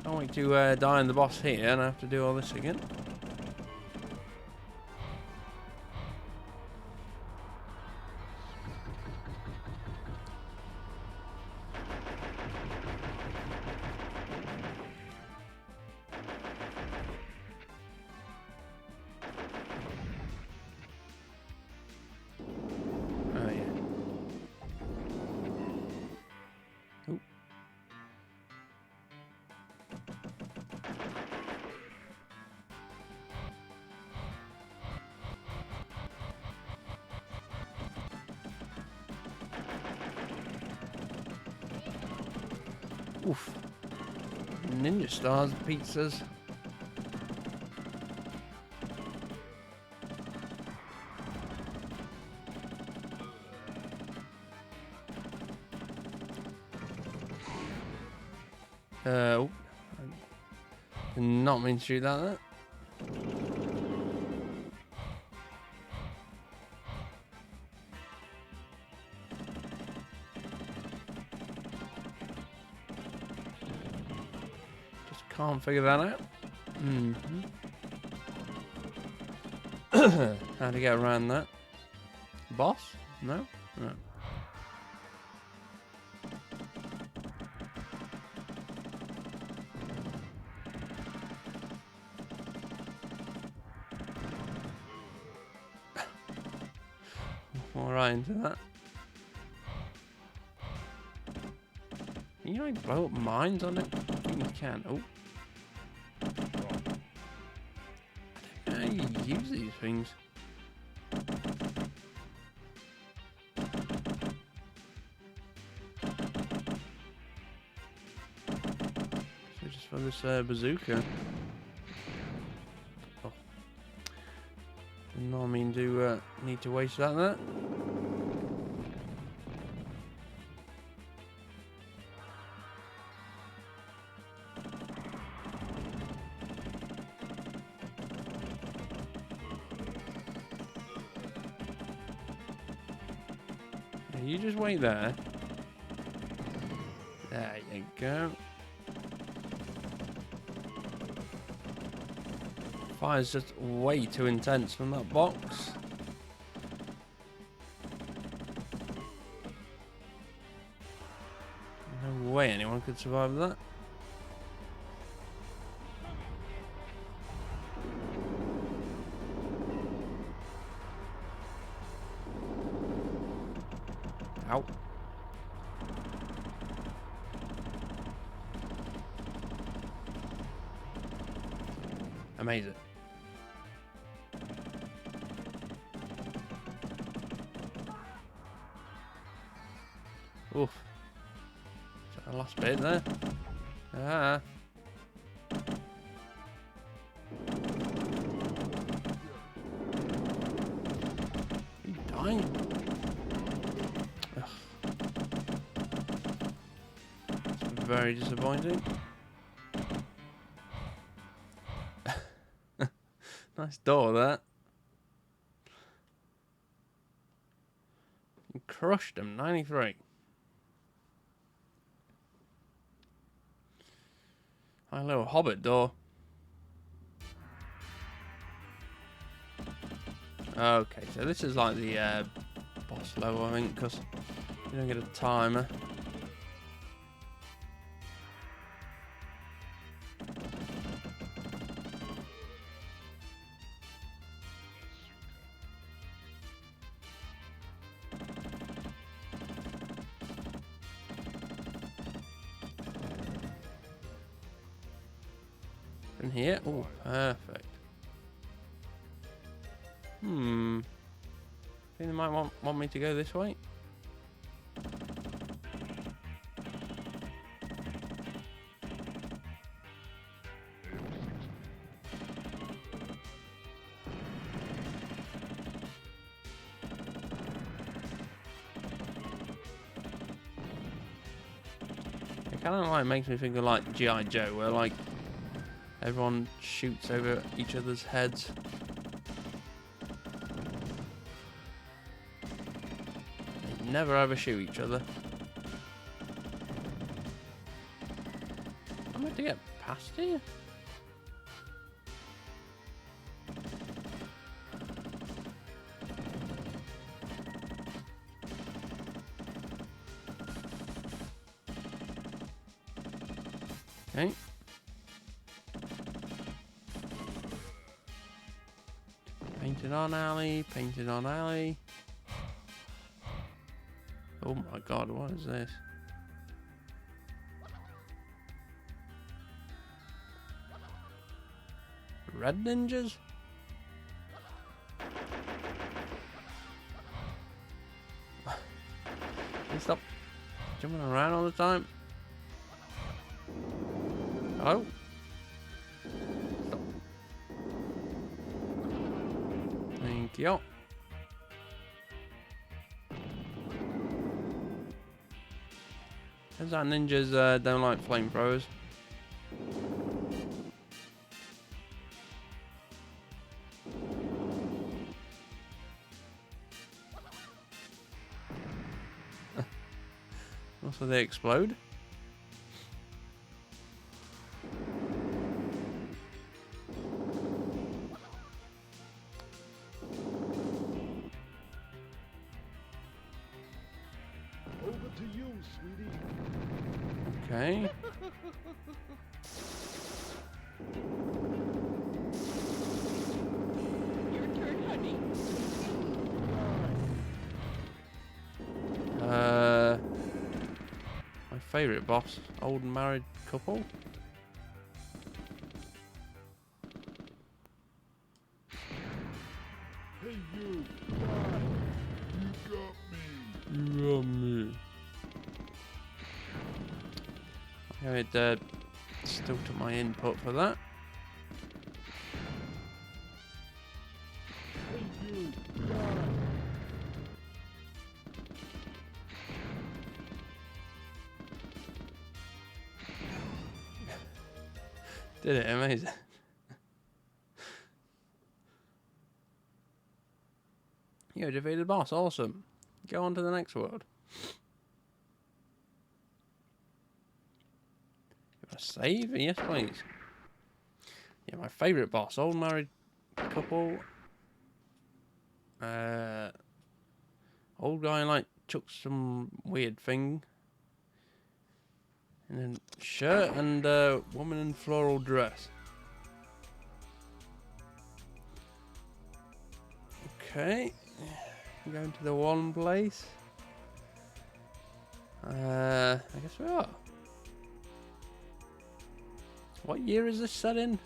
Can't wait to die in the boss here and I have to do all this again. Oh yeah. Ooh. Oof. Ninja stars, pizzas. Oh. I did not mean to shoot that. Can't figure that out. Mm-hmm. How to get around that? Boss? No? No. All right into that. Can you like blow up mines on it? I think you can. Oh. I don't know how you use these things. So just for this bazooka. Oh. Did not mean to need to waste that there. You just wait there. There you go. Fire's just way too intense from that box. No way anyone could survive that. Ow. Amazing. Oof. Is that the last bit there? Ah. Are you dying? Very disappointing. Nice door, that. Crushed him, 93. My little hobbit door. Okay, so this is like the boss level, I think, because you don't get a timer. In here? Oh, perfect. Think they might want me to go this way? It kind of like makes me think of like G.I. Joe, where like Everyone shoots over each other's heads. They never ever shoot each other. I'm meant to get past here? Okay. Painted on alley, painted on alley. Oh my god, what is this? Red ninjas? Can you stop jumping around all the time? Oh. Stop. Thank you. Turns out ninjas don't like flamethrowers. Also, they explode.
Over to you, sweetie.
Okay.
Your turn, honey.
My favourite boss, old married couple.
Hey, you. God. You got me.
You got me. I still took my input for that.
Hey, you. God.
Did it, amazing. You defeated the boss, awesome. Go on to the next world. Give a save? Yes, please. Yeah, my favourite boss, old married couple. Old guy like chucks some weird thing. And then shirt and woman in floral dress. Okay. Going to the one place. I guess we are. What year is this set in?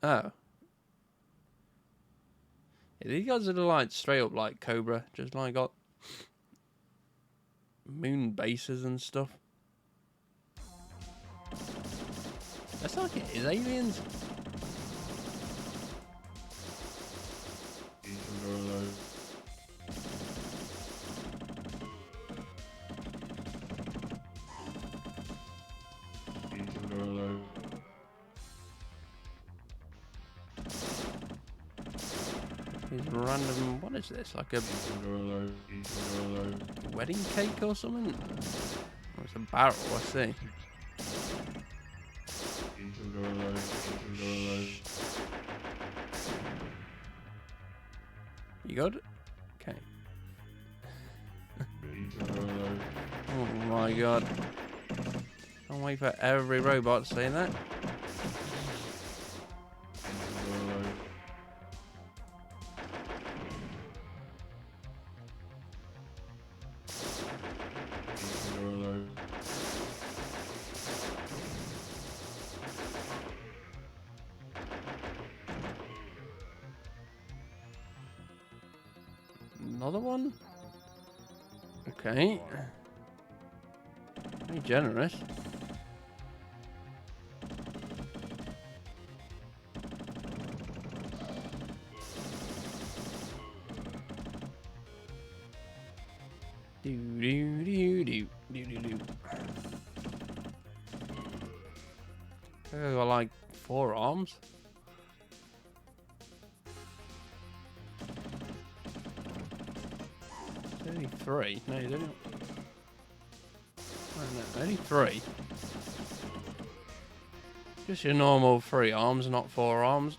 Oh. Yeah, these guys are like straight up like Cobra, just like got moon bases and stuff. That's like it is aliens. These random, what is this? Like a wedding cake or something? Oh, it's a barrel, I see. You got it? Okay. Oh my god. Can't wait for every robot to say that. Another one? Okay. Very generous. Do do do do do do do. I got like 4 arms. It's only 3. No, he's only. Oh, no, only 3. Just your normal 3 arms, not 4 arms.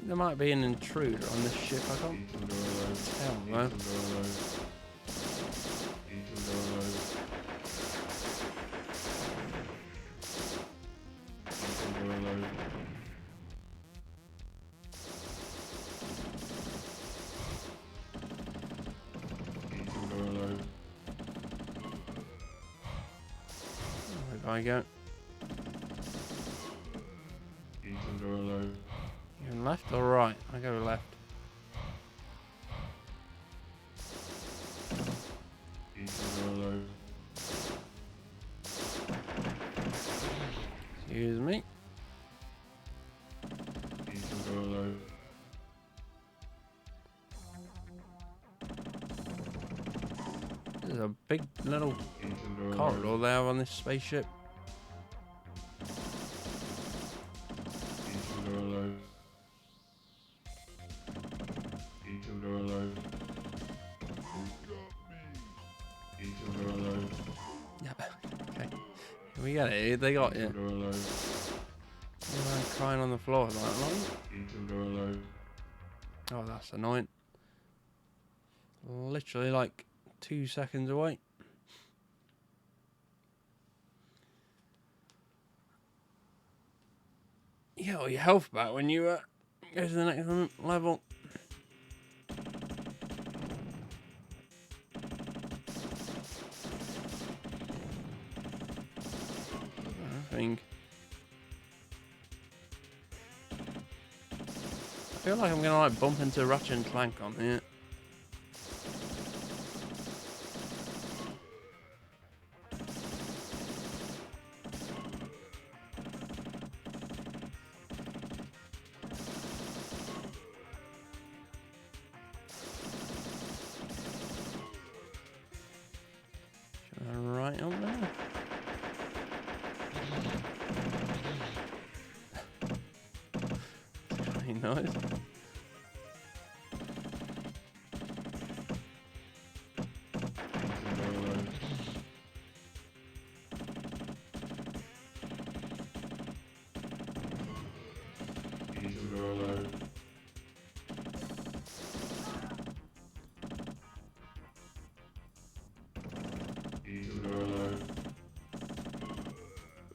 There might be an intruder on this ship. I can't tell though. There I go. You left or right? I go left. Excuse me. There's a big little corridor there on this spaceship. Yeah. Okay. We got it. They got you. You're crying on the floor like that. Oh, that's annoying. Literally like 2 seconds away. You get all your health back when you go to the next level. I think. I feel like I'm gonna like bump into Ratchet and Clank on here. Right up there. Pretty nice.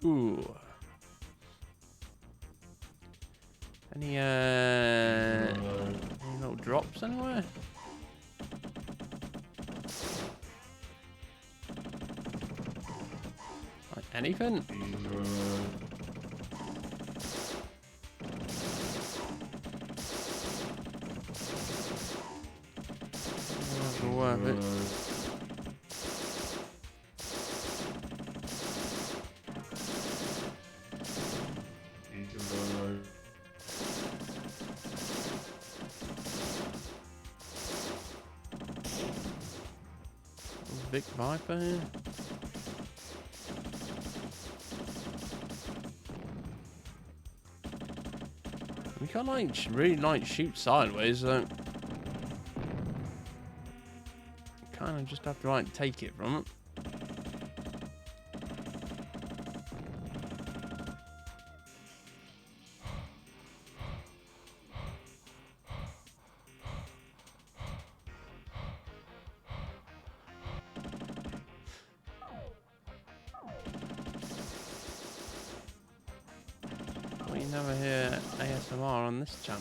Ooh. Any little drops anywhere? Like anything? Worth it. Big Viper here. We can't like really like shoot sideways, so kind of just have to like take it from it. We never hear ASMR on this channel.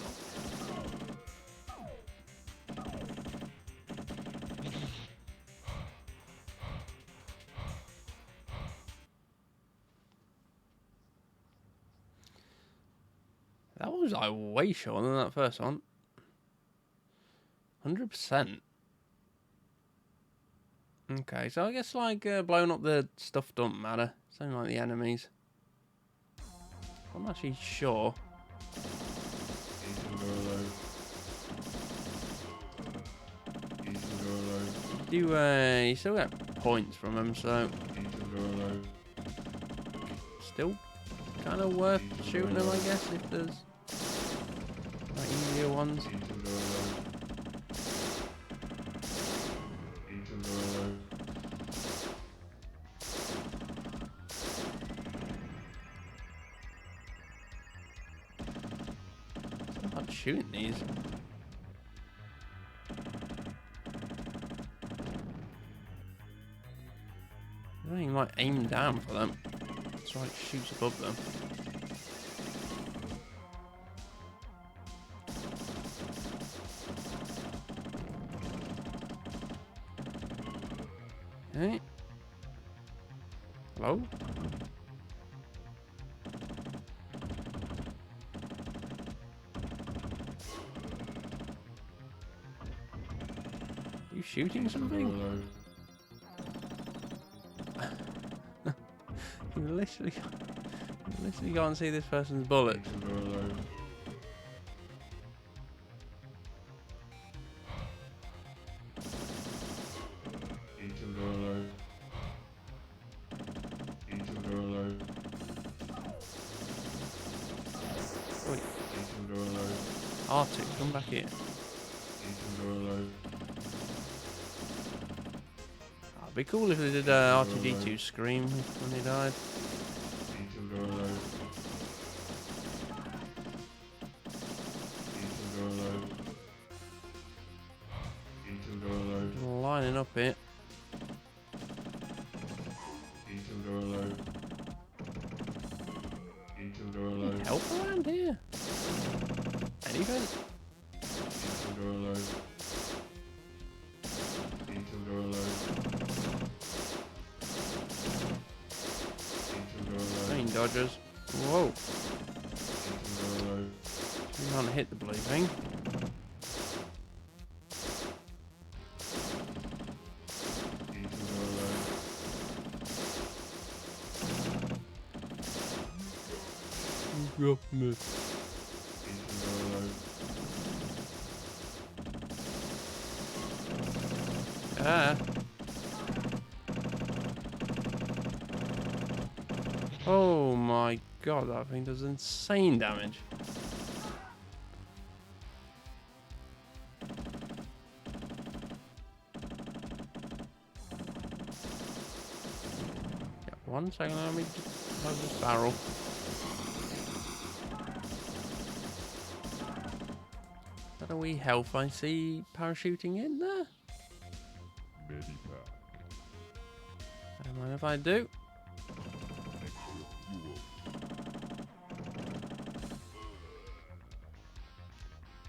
That was like way shorter than that first one. 100%. Okay, so I guess like blowing up the stuff don't matter. It's only like the enemies. I'm not actually sure. You still get points from them, so still kind of worth shooting them, I guess, if there's like easier ones. I'm not shooting these. I don't even like aim down for them. It's like shoots above them. Okay. Hello? You shooting something? You literally can't see this person's bullets. Wait. R2, come back here. It'd be cool if they did R2D2 scream when he died. Lining up here. Need help around here? Anything? Train dodgers. Whoa. You can't hit the blue thing. Ah. Oh my god, that thing does insane damage. Yeah, 1 second, let me just close this barrel. Is that a wee health I see parachuting in there? Don't mind if I do.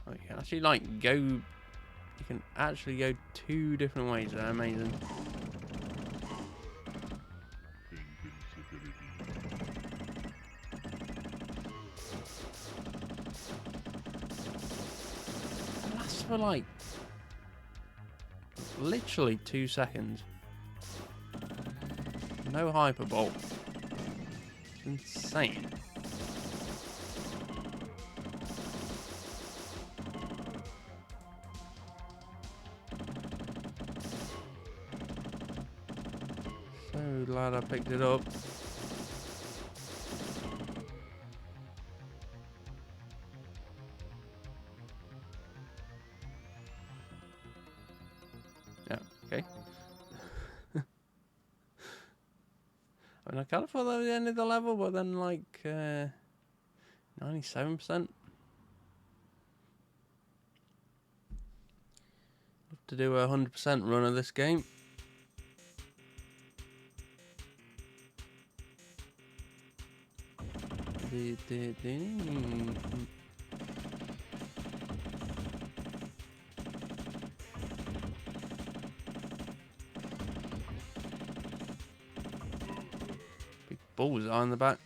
Oh, you can actually like go. You can actually go 2 different ways there. Amazing. It lasts for like literally 2 seconds. No hyperbole. It's insane. So glad I picked it up. Yeah, okay. I mean, I kind of thought that was the end of the level, but then like 97%. Love to do a 100% run of this game. Big bullseye on the back.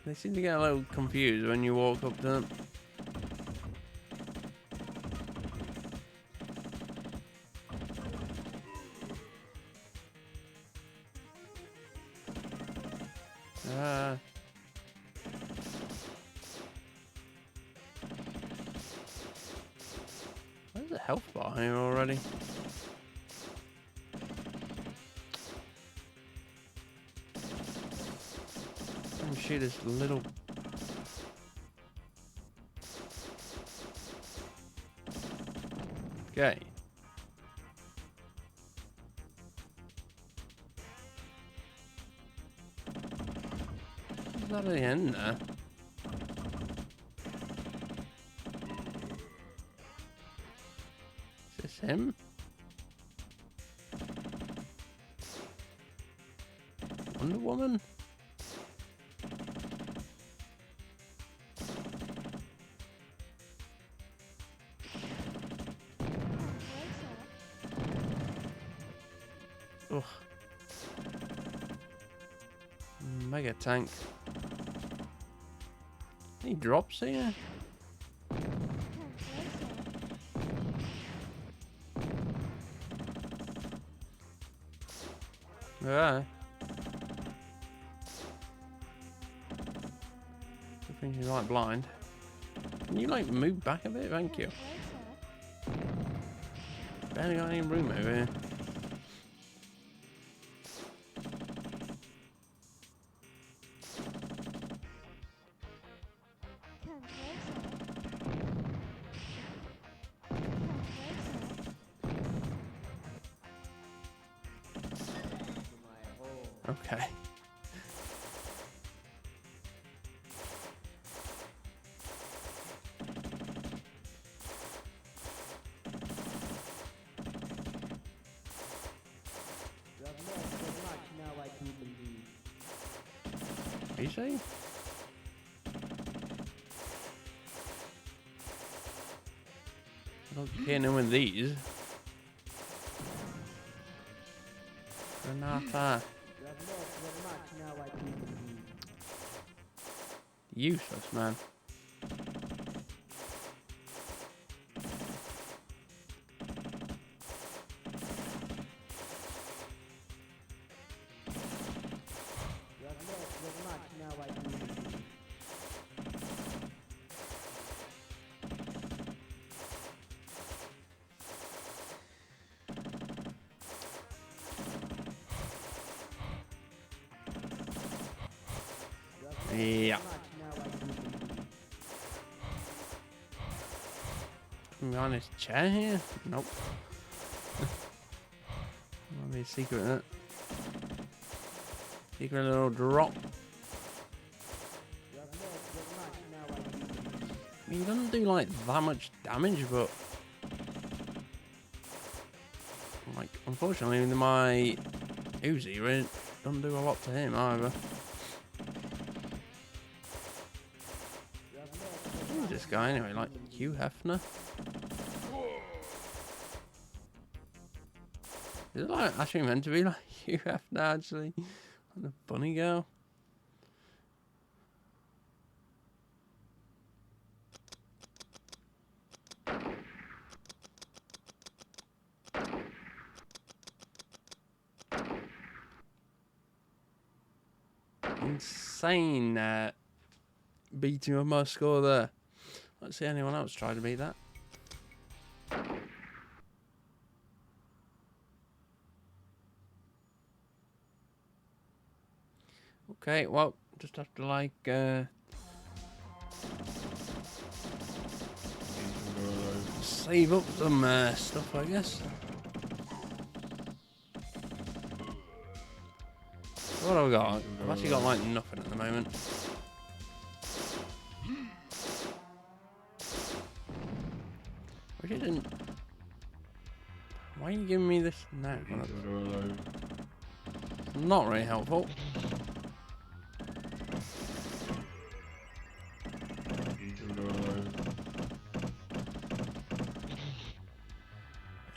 They seem to get a little confused when you walk up to them. Where's the health bar here already? Let me shoot this little. Okay. Is that at the end there? Is this him? Wonder Woman? Ugh. Mega tank. Any drops here? Yeah. I think she's like blind. Can you like move back a bit? Thank you. Barely got any room over here. Okay. Are you saying? I don't get in with these. Renata. Useless, man. Yeah. Behind this chair here? Nope. Might be a secret, isn't it? Secret little drop. I mean, he doesn't do like that much damage, but like unfortunately my Uzi really doesn't do a lot to him either. Who's this guy anyway? Like Hugh Hefner? Is it like actually meant to be like Hugh Hefner actually? Like the bunny girl? Insane beating of my score there. Let's see anyone else try to beat that. Okay, well, just have to like save up some stuff, I guess. What have I got? I've actually got like nothing at the moment. Which isn't. Why are you giving me this now? Not really helpful.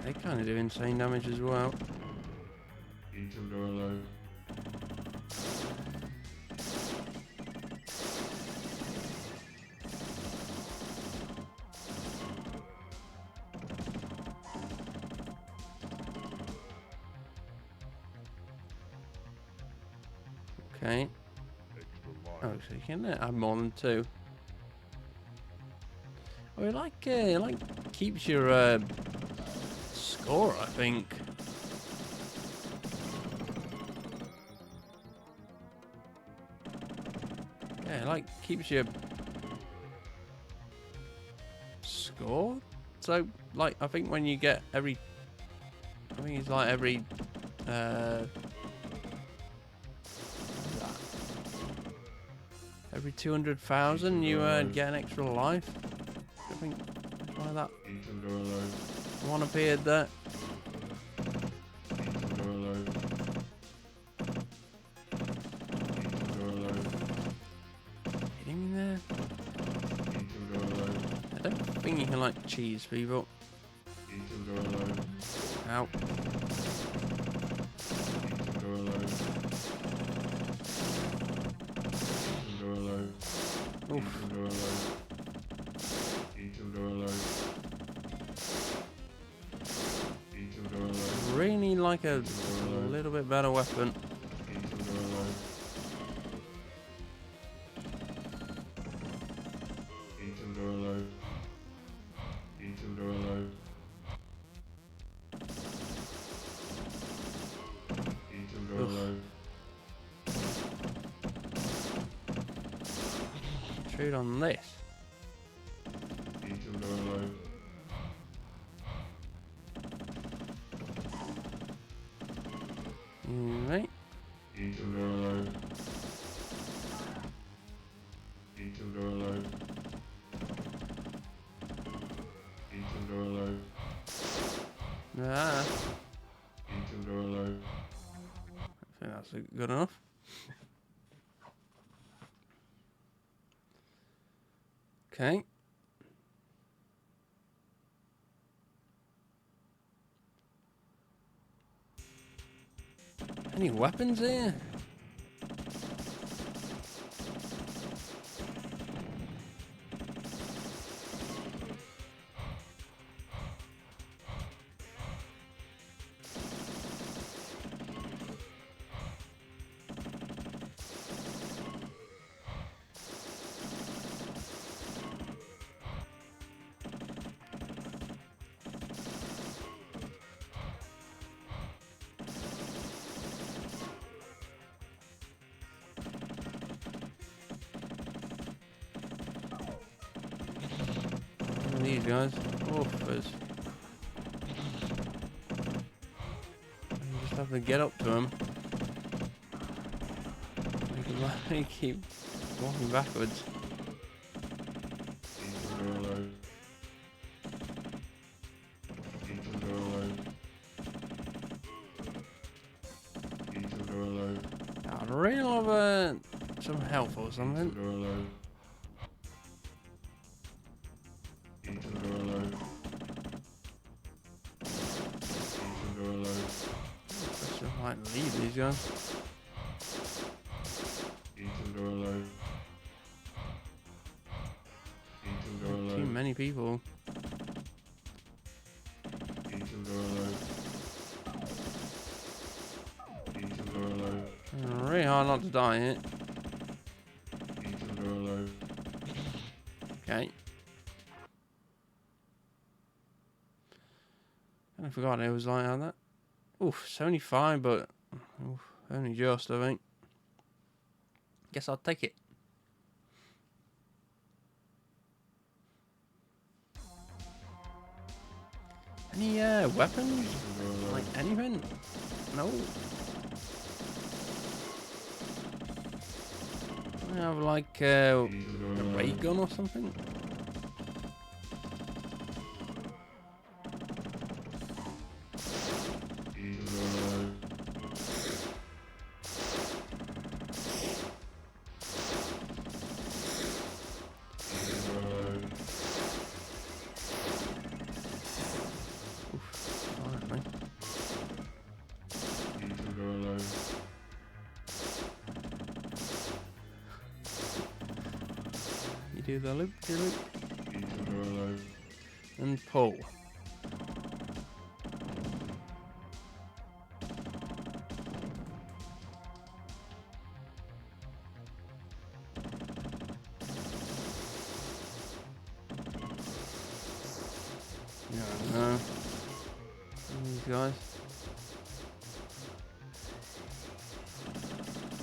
They kind of do insane damage as well. Okay. Oh, so you can add more than 2. Oh, it like keeps your score, I think. Yeah, it like keeps your score. So, like, I think when you get every, I think it's like every, every 200,000 you get an extra life. I think that's why that one appeared there. Hitting me there. I don't think you can like cheese people. Ow. Oof. Really like a little bit better weapon. Shoot on this. Right. Ah. I think that's good enough. Okay. Any weapons here? These guys. Oh, fizz. You just have to get up to them. You keep walking backwards. I'd really love some health or something. Might leave these guys. Too many people. Really hard not to die here. Okay. I forgot it was like that. Oof, 75, but oof, only just, I think. Guess I'll take it. Any weapons? Like anything? No. I have like a ray gun or something. Do the loop, and pull.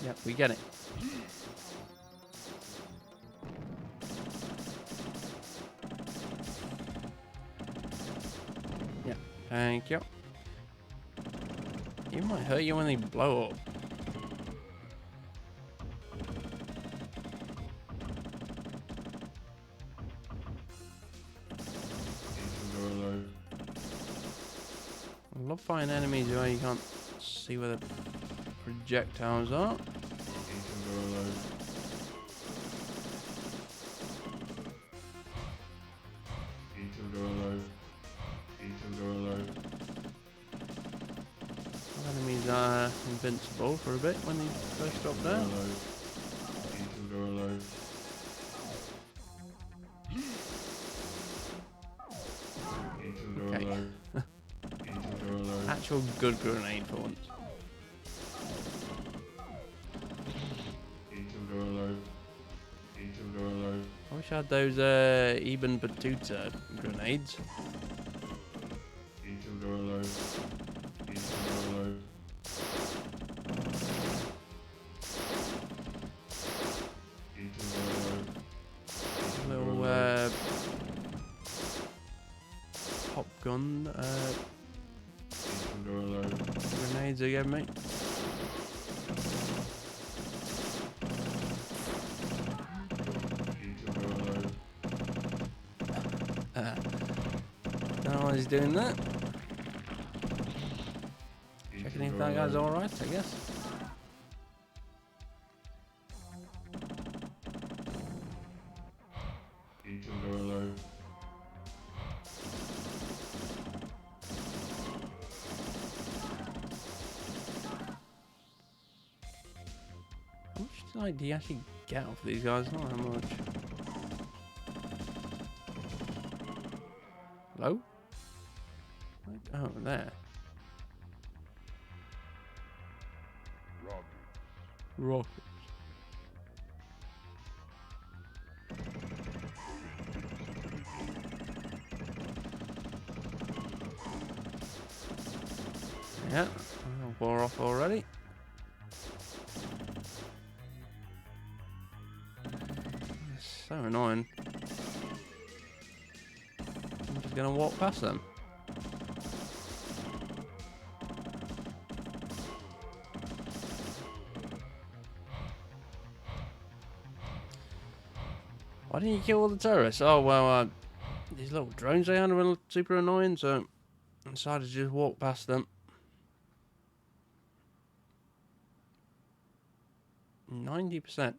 Yep, we get it. Yeah, thank you. It might hurt you when they blow up. I love fighting enemies where you can't see where the projectiles are. Enemies are invincible for a bit when they first drop down. Okay. Actual good grenade for once. I wish I had those even batuta grenades. Little pop gun grenades again, mate. Don't know why he's doing that. Checking if that guy's alright, I guess. How much do you actually get off these guys? Not that much. Hello? Oh, there. Rockets. Yeah, wore off already. It's so annoying. I'm just gonna walk past them. Why didn't you kill all the terrorists? Oh, well, these little drones they had were super annoying, so I decided to just walk past them. 90%.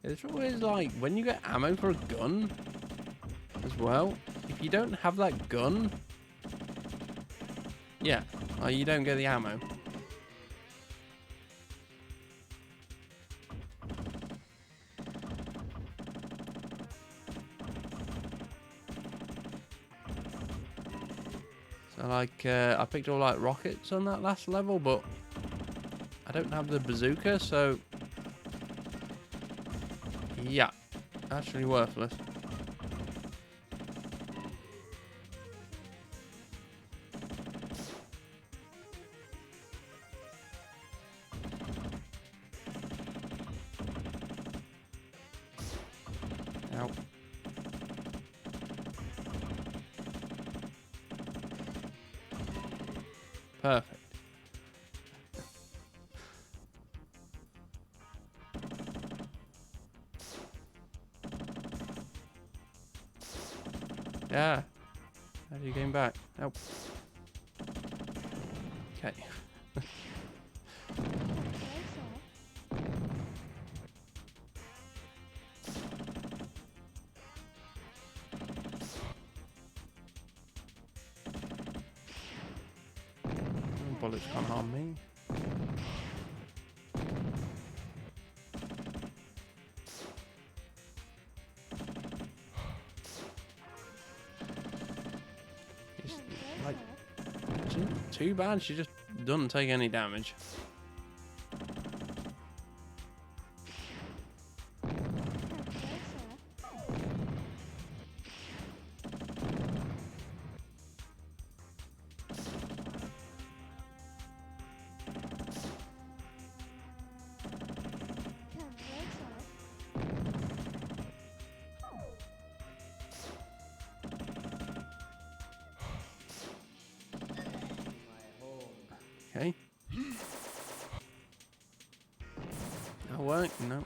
The trouble is, like, when you get ammo for a gun as well, if you don't have that gun, yeah, you don't get the ammo. So, like, I picked all, like, rockets on that last level, but I don't have the bazooka, so yeah, actually worthless. Ow. Perfect. Yeah. How do you get back? Nope. Okay. Bullets can't harm me. It's like, too bad she just doesn't take any damage. No, no.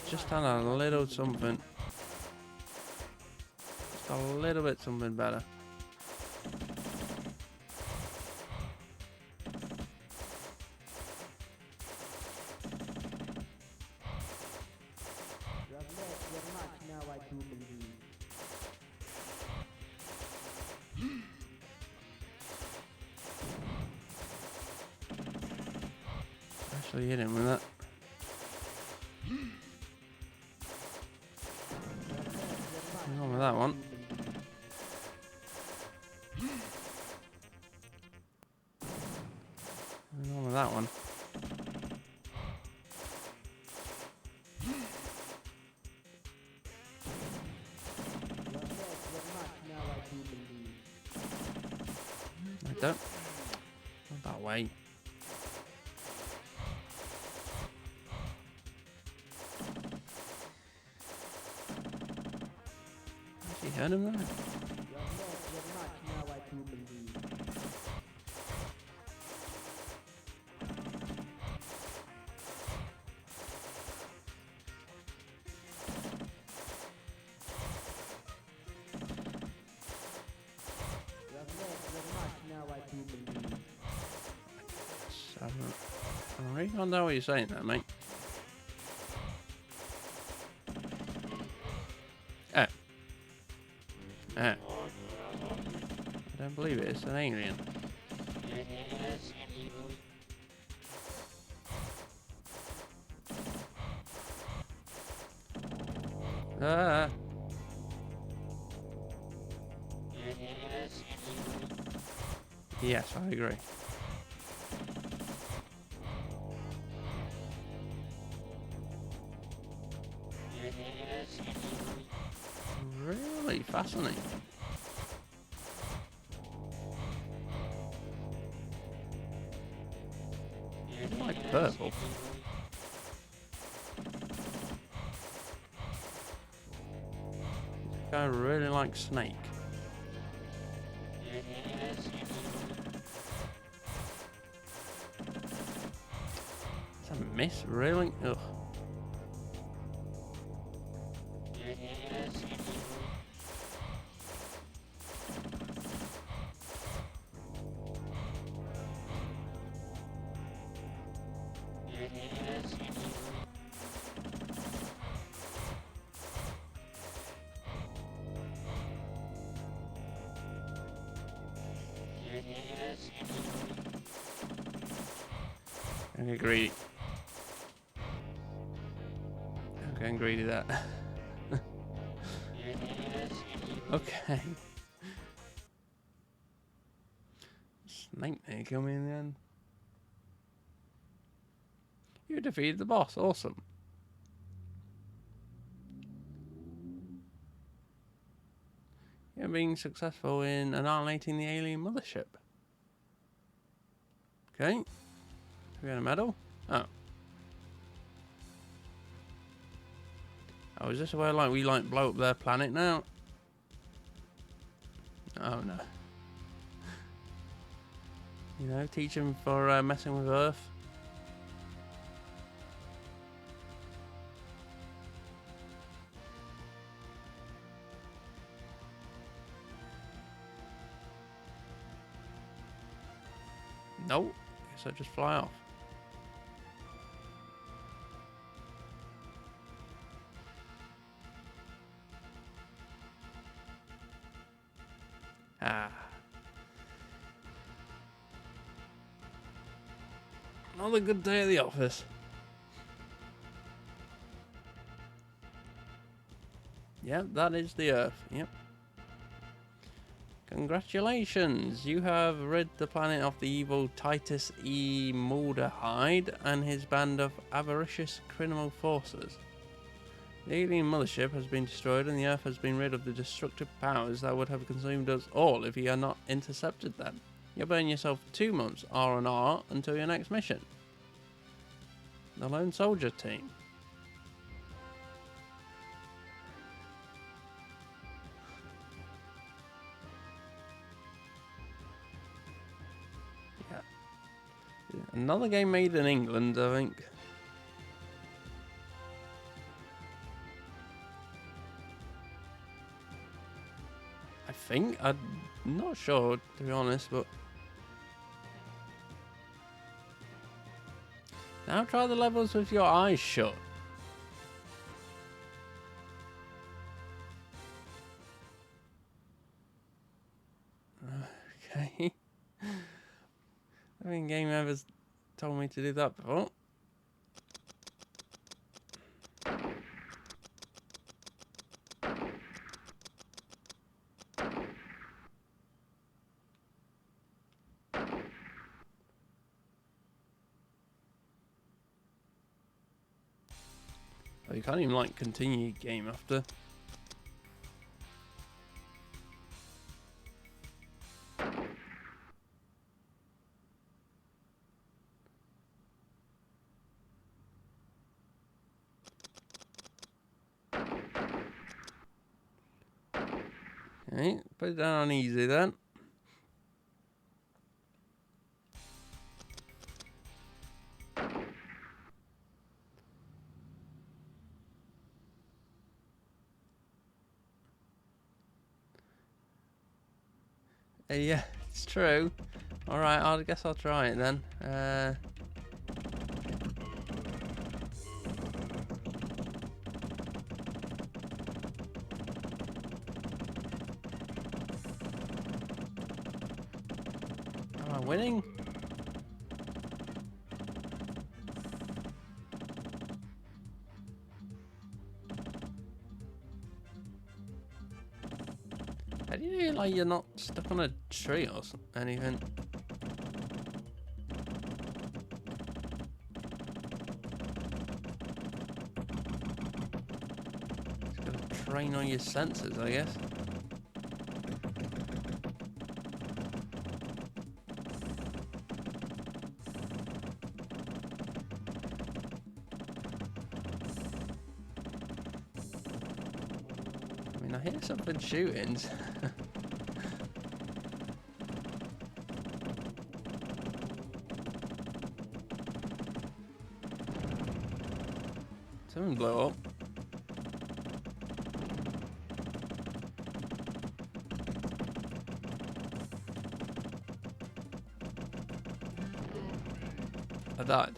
Just had a little something. Just a little bit something better.
You have lost your match now, I do believe.
Actually hit him with that. Hang on with that one. Hang on with that one. I don't. Not that way. Has he heard him there?
You have lost your match now, I do believe. You have lost your match now, I do believe.
I really don't know what you're saying there, mate. Oh. Oh. I don't believe it. It's an alien. Ah. Yes, I agree. Really fascinating. It's like purple. I really like snake. It's a miss, really? Ugh. I'm getting greedy. I'm getting greedy that. Okay. Snake may kill me in the end. You defeated the boss. Awesome. You're being successful in annihilating the alien mothership. Okay. We got a medal? Oh. Oh, is this where we blow up their planet now? Oh no. You know, teach them for messing with Earth. Nope. Guess I just fly off. Ah. Another good day at the office. Yep, that is the Earth. Yep. Congratulations! You have rid the planet of the evil Titus E. Mulderhyde and his band of avaricious criminal forces. The alien mothership has been destroyed and the Earth has been rid of the destructive powers that would have consumed us all if you had not intercepted them. You'll burn yourself 2 months R&R until your next mission. The Lone Soldier Team. Yeah. Another game made in England, I think. I'm not sure, to be honest, but now try the levels with your eyes shut. Okay. I mean, game ever's told me to do that before. Oh, you can't even like continue game after. Okay, put it down on easy then. Yeah, it's true. Alright, I guess I'll try it then. Am I winning? How do you know like you're not stuck on a tree or anything? Just gotta train on your senses, I guess. I mean, I hear something shooting. Something blew up. I died.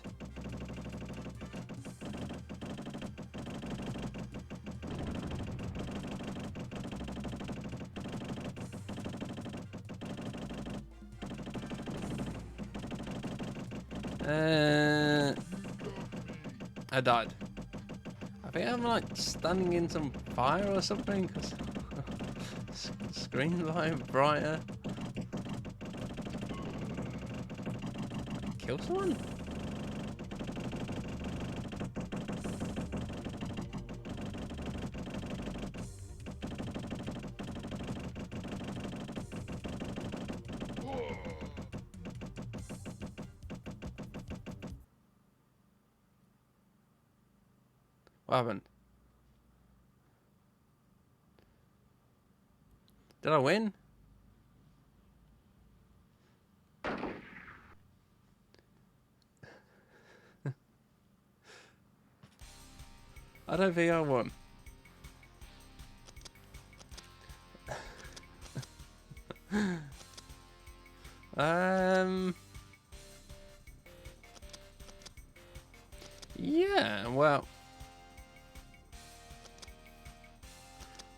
I died. I think I'm like standing in some fire or something because screen's like brighter. Kill someone? What happened? Did I win? I don't think I won. Yeah, well,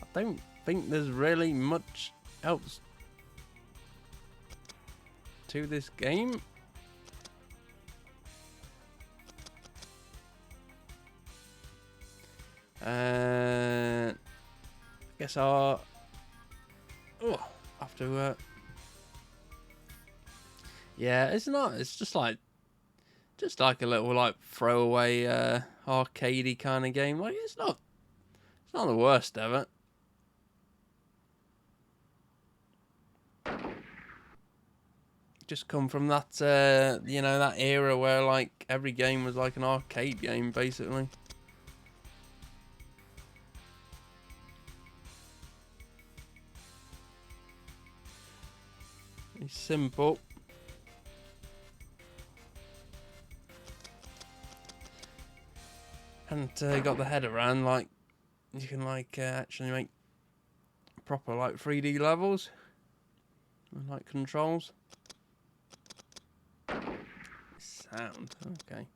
I don't think there's really much else to this game. I guess I'll have to. Yeah, it's not. It's just like a little like throwaway arcadey kind of game. Like it's not the worst ever. Just come from that you know, that era where like every game was like an arcade game basically. It's simple. hadn't got the head around, like, you can, like, actually make proper, like, 3D levels. And, like, controls. Sound, okay.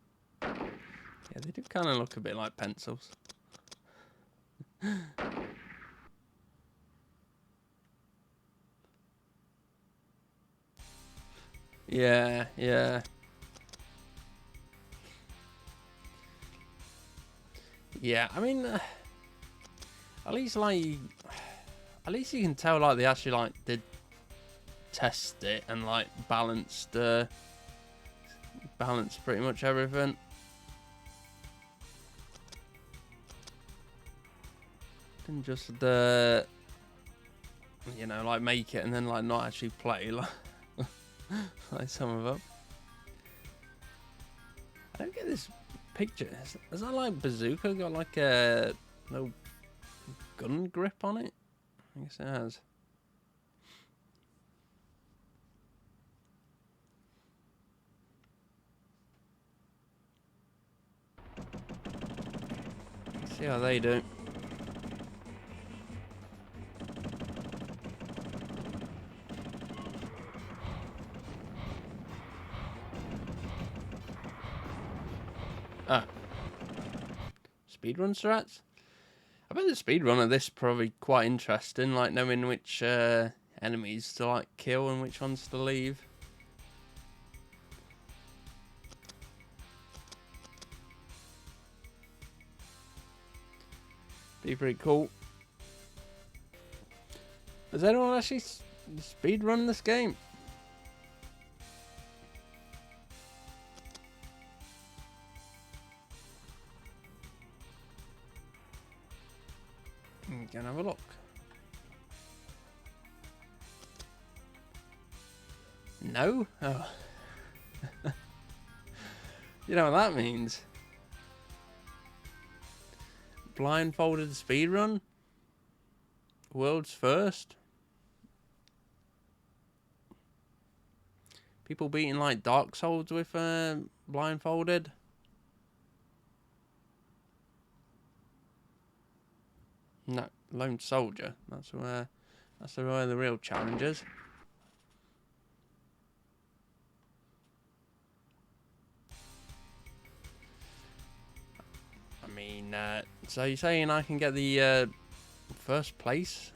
Yeah, they do kind of look a bit like pencils. Yeah, yeah. Yeah, I mean, at least you can tell, like, they actually, like, did test it and, like, balanced pretty much everything. Didn't just, you know, like, make it and then, like, not actually play, like, like some of them. I don't get this picture. Is that, like, bazooka got, like, a little gun grip on it? I guess it has. See how they do. Ah. Speedrun strats? I bet the speedrun of this is probably quite interesting, like knowing which enemies to, like, kill and which ones to leave. Be pretty cool. Has anyone actually speedrun this game? Can have a look. No? Oh. You know what that means? Blindfolded speedrun? World's first? People beating, like, Dark Souls with blindfolded? No, Lone Soldier. That's where the real challenge is. I mean, so you're saying I can get the first place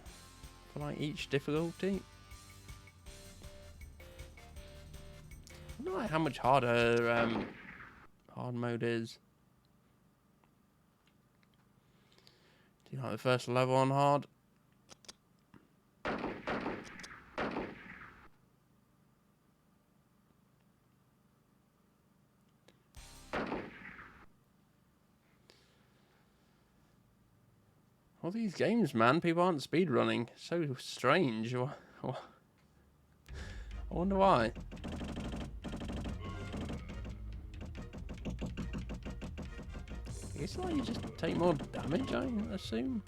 for, like, each difficulty? I don't know how much harder hard mode is. Do you like the first level on hard? All these games, man, people aren't speedrunning. So strange. I wonder why. I guess, like, you just take more damage, I assume.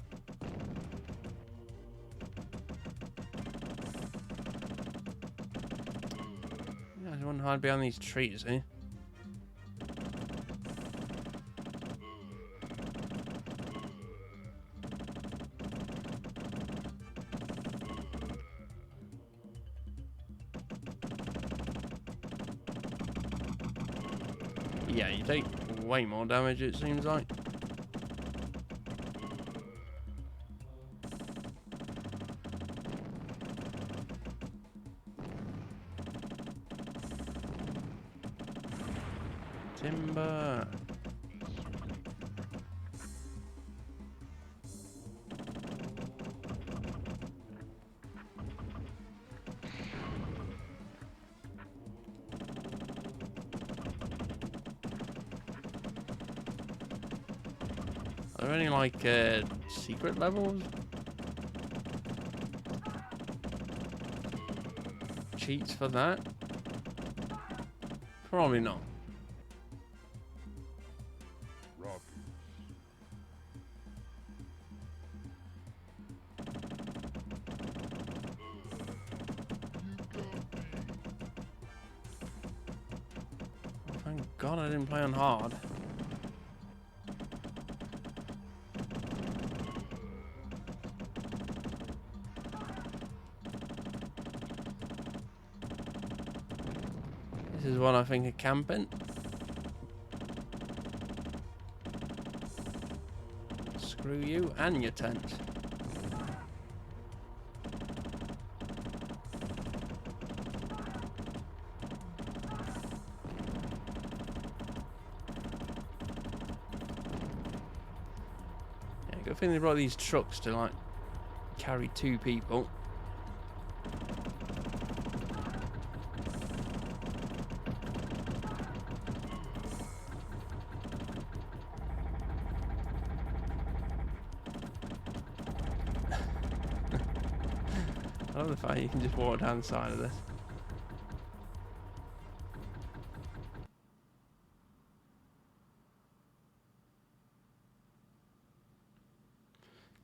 Yeah, I just want to hide behind these trees, eh? Yeah, you take way more damage, it seems like. Timber. Are there any, like, secret levels? Cheats for that? Probably not. Thank God I didn't play on hard. This is what I think of camping. Screw you and your tent. Yeah, good thing they brought these trucks to like carry 2 people. I love the fact you can just walk down the side of this.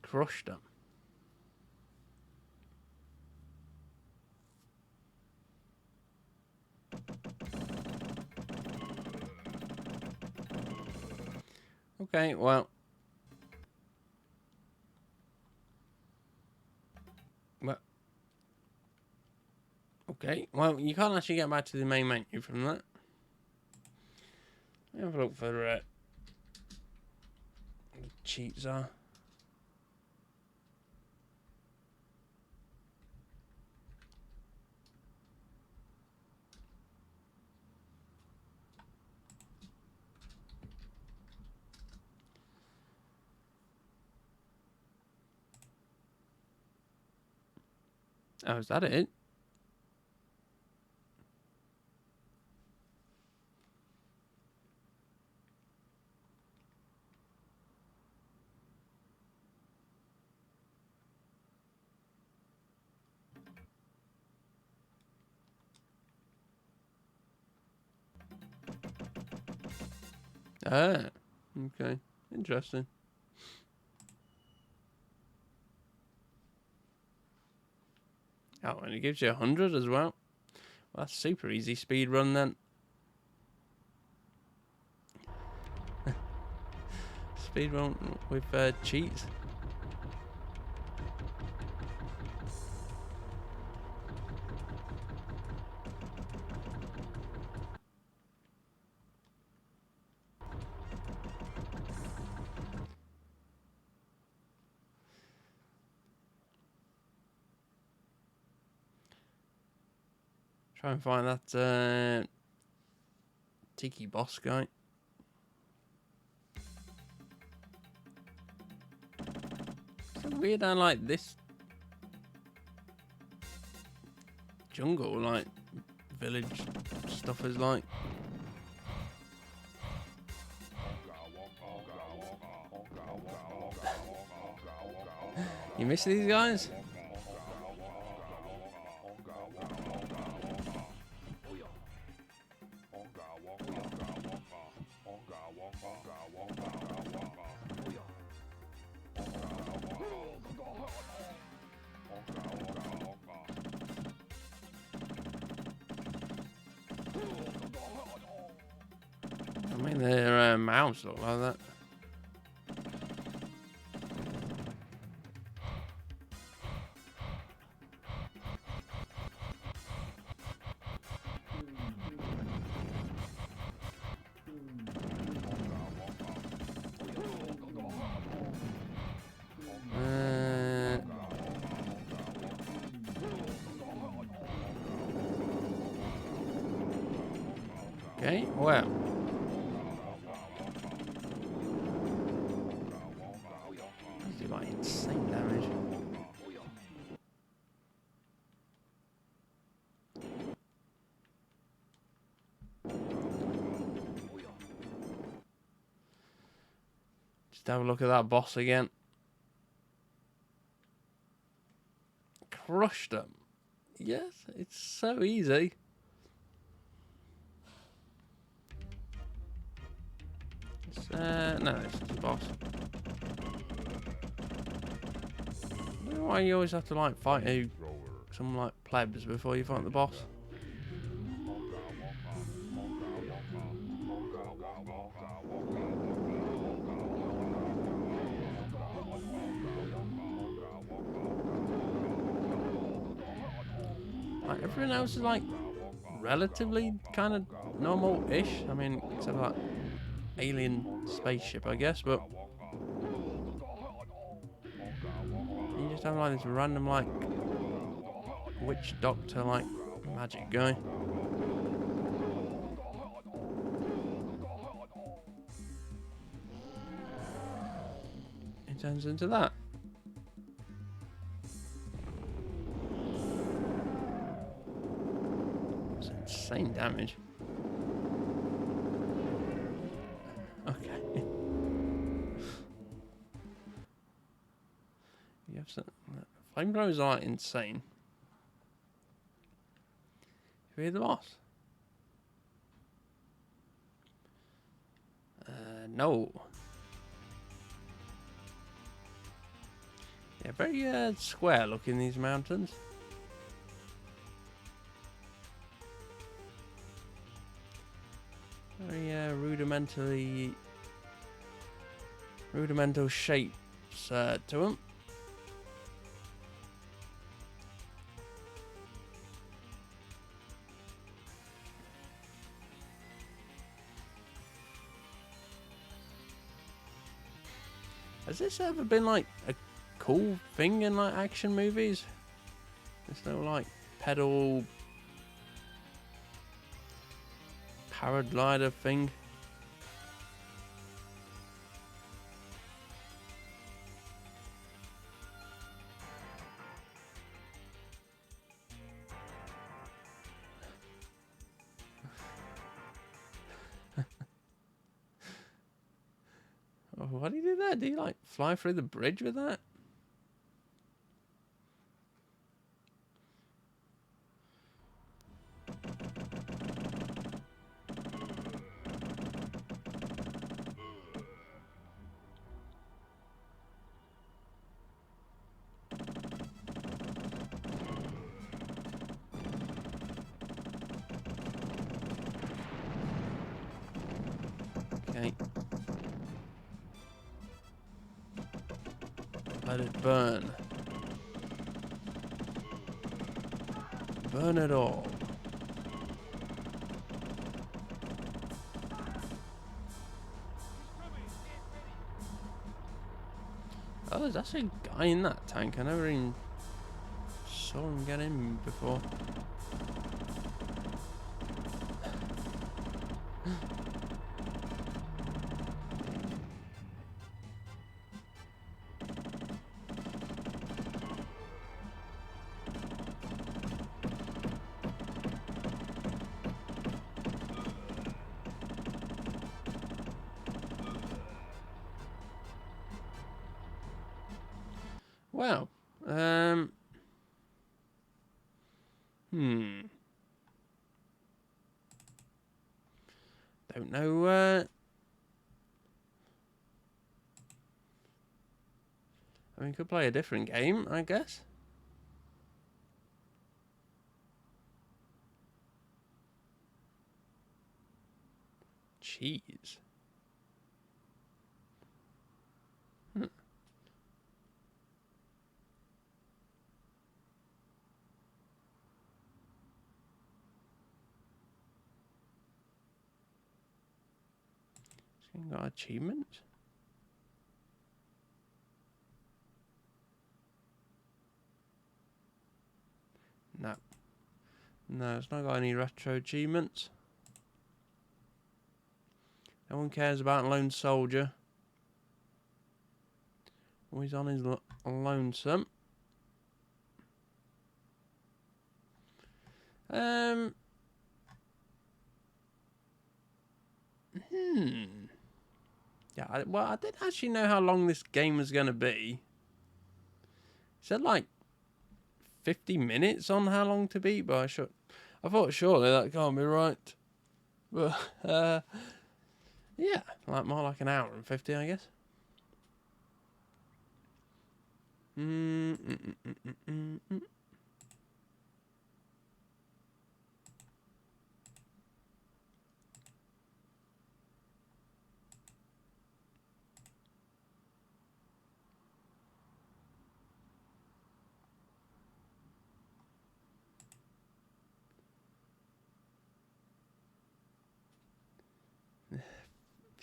Crushed them. Okay, well. Okay, well, you can't actually get back to the main menu from that. Let me have a look for the cheats are. Oh, is that it? Ah, okay. Interesting. Oh, and it gives you 100 as well. Well, that's super easy speed run then. Speed run with cheats. Try and find that Tiki boss guy. So weird how like this jungle like village stuff is like. You miss these guys? I mean, their mouths look like that. Okay, well. These do like insane damage. Just have a look at that boss again. Crushed them. Yes, it's so easy. No, it's just a boss. I don't know why you always have to like fight some like plebs before you fight the boss. Like everyone else is like relatively kind of normal-ish. I mean, except for that alien spaceship, I guess, but you just have like this random like witch doctor like magic guy. It turns into that. It's insane damage. Okay. You have some flamethrowers are insane. You hear the boss? No. Yeah, very square looking these mountains. Very rudimental shapes to them. Has this ever been like a cool thing in like action movies? This little like pedal paraglider thing. Oh, what did he do there? Did he like fly through the bridge with that? Okay. Let it burn. Burn it all. Oh, there's actually a guy in that tank. I never even saw him get in before. Wow. Don't know. I mean, could play a different game, I guess. Cheese. Got achievement? No. No, it's not got any retro achievements. No one cares about Lone Soldier. Always on his lonesome. Yeah, I didn't actually know how long this game was going to be. It said like 50 minutes on how long to beat, but I thought surely that can't be right. But, yeah, like more like an hour and 50, I guess.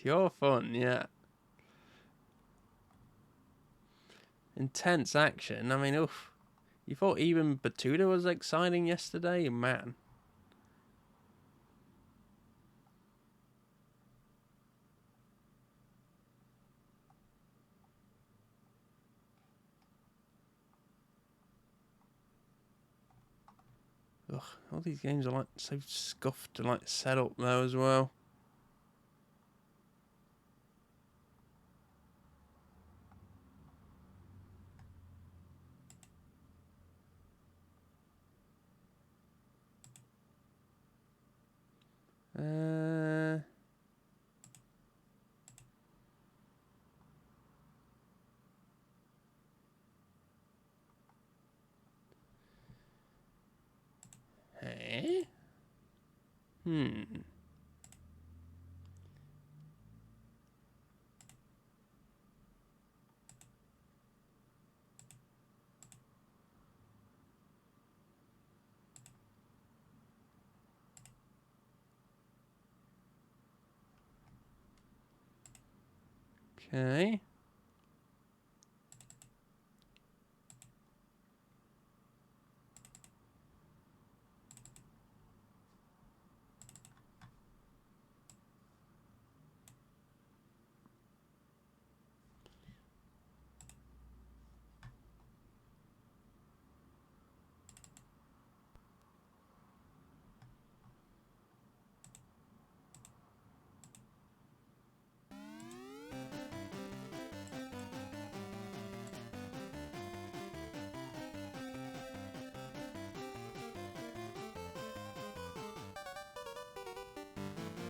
Pure fun, yeah. Intense action. I mean, oof. You thought even Batuta was exciting yesterday? Man. Ugh, all these games are like so scuffed to like set up though as well. Uh, hey? Hmm. Okay.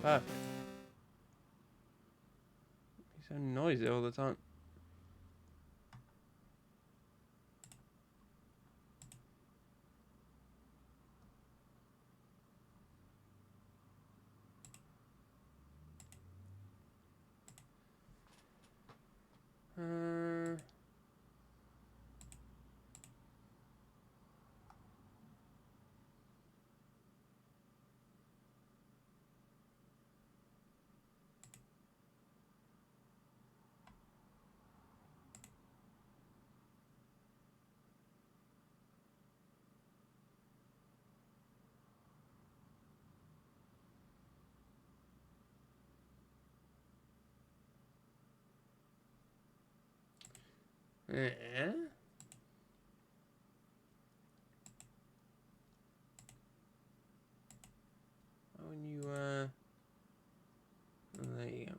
Perfect. He's so noisy all the time. Uh, yeah. When you oh, there you go.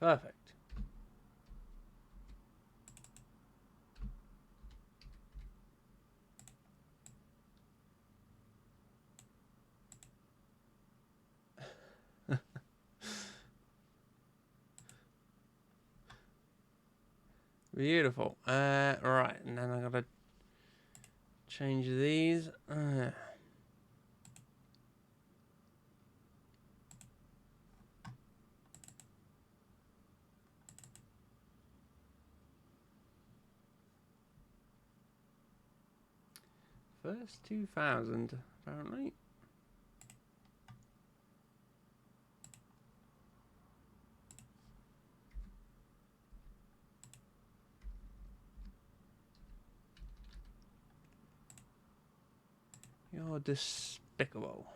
Perfect. Beautiful. Right, and then I gotta change these. First 2,000, apparently. You're despicable.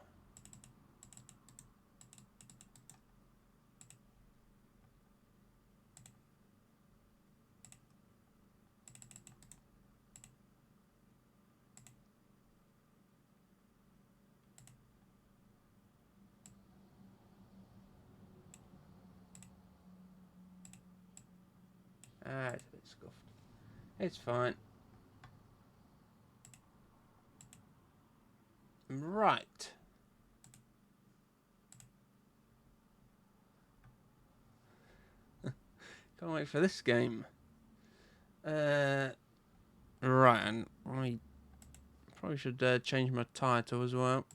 Ah, it's a bit scuffed. It's fine. Right. Can't wait for this game. Right, and I probably should change my title as well.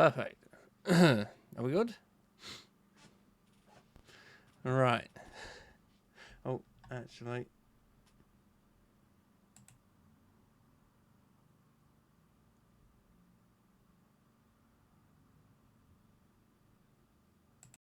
Perfect. Are we good? Right. Oh, actually,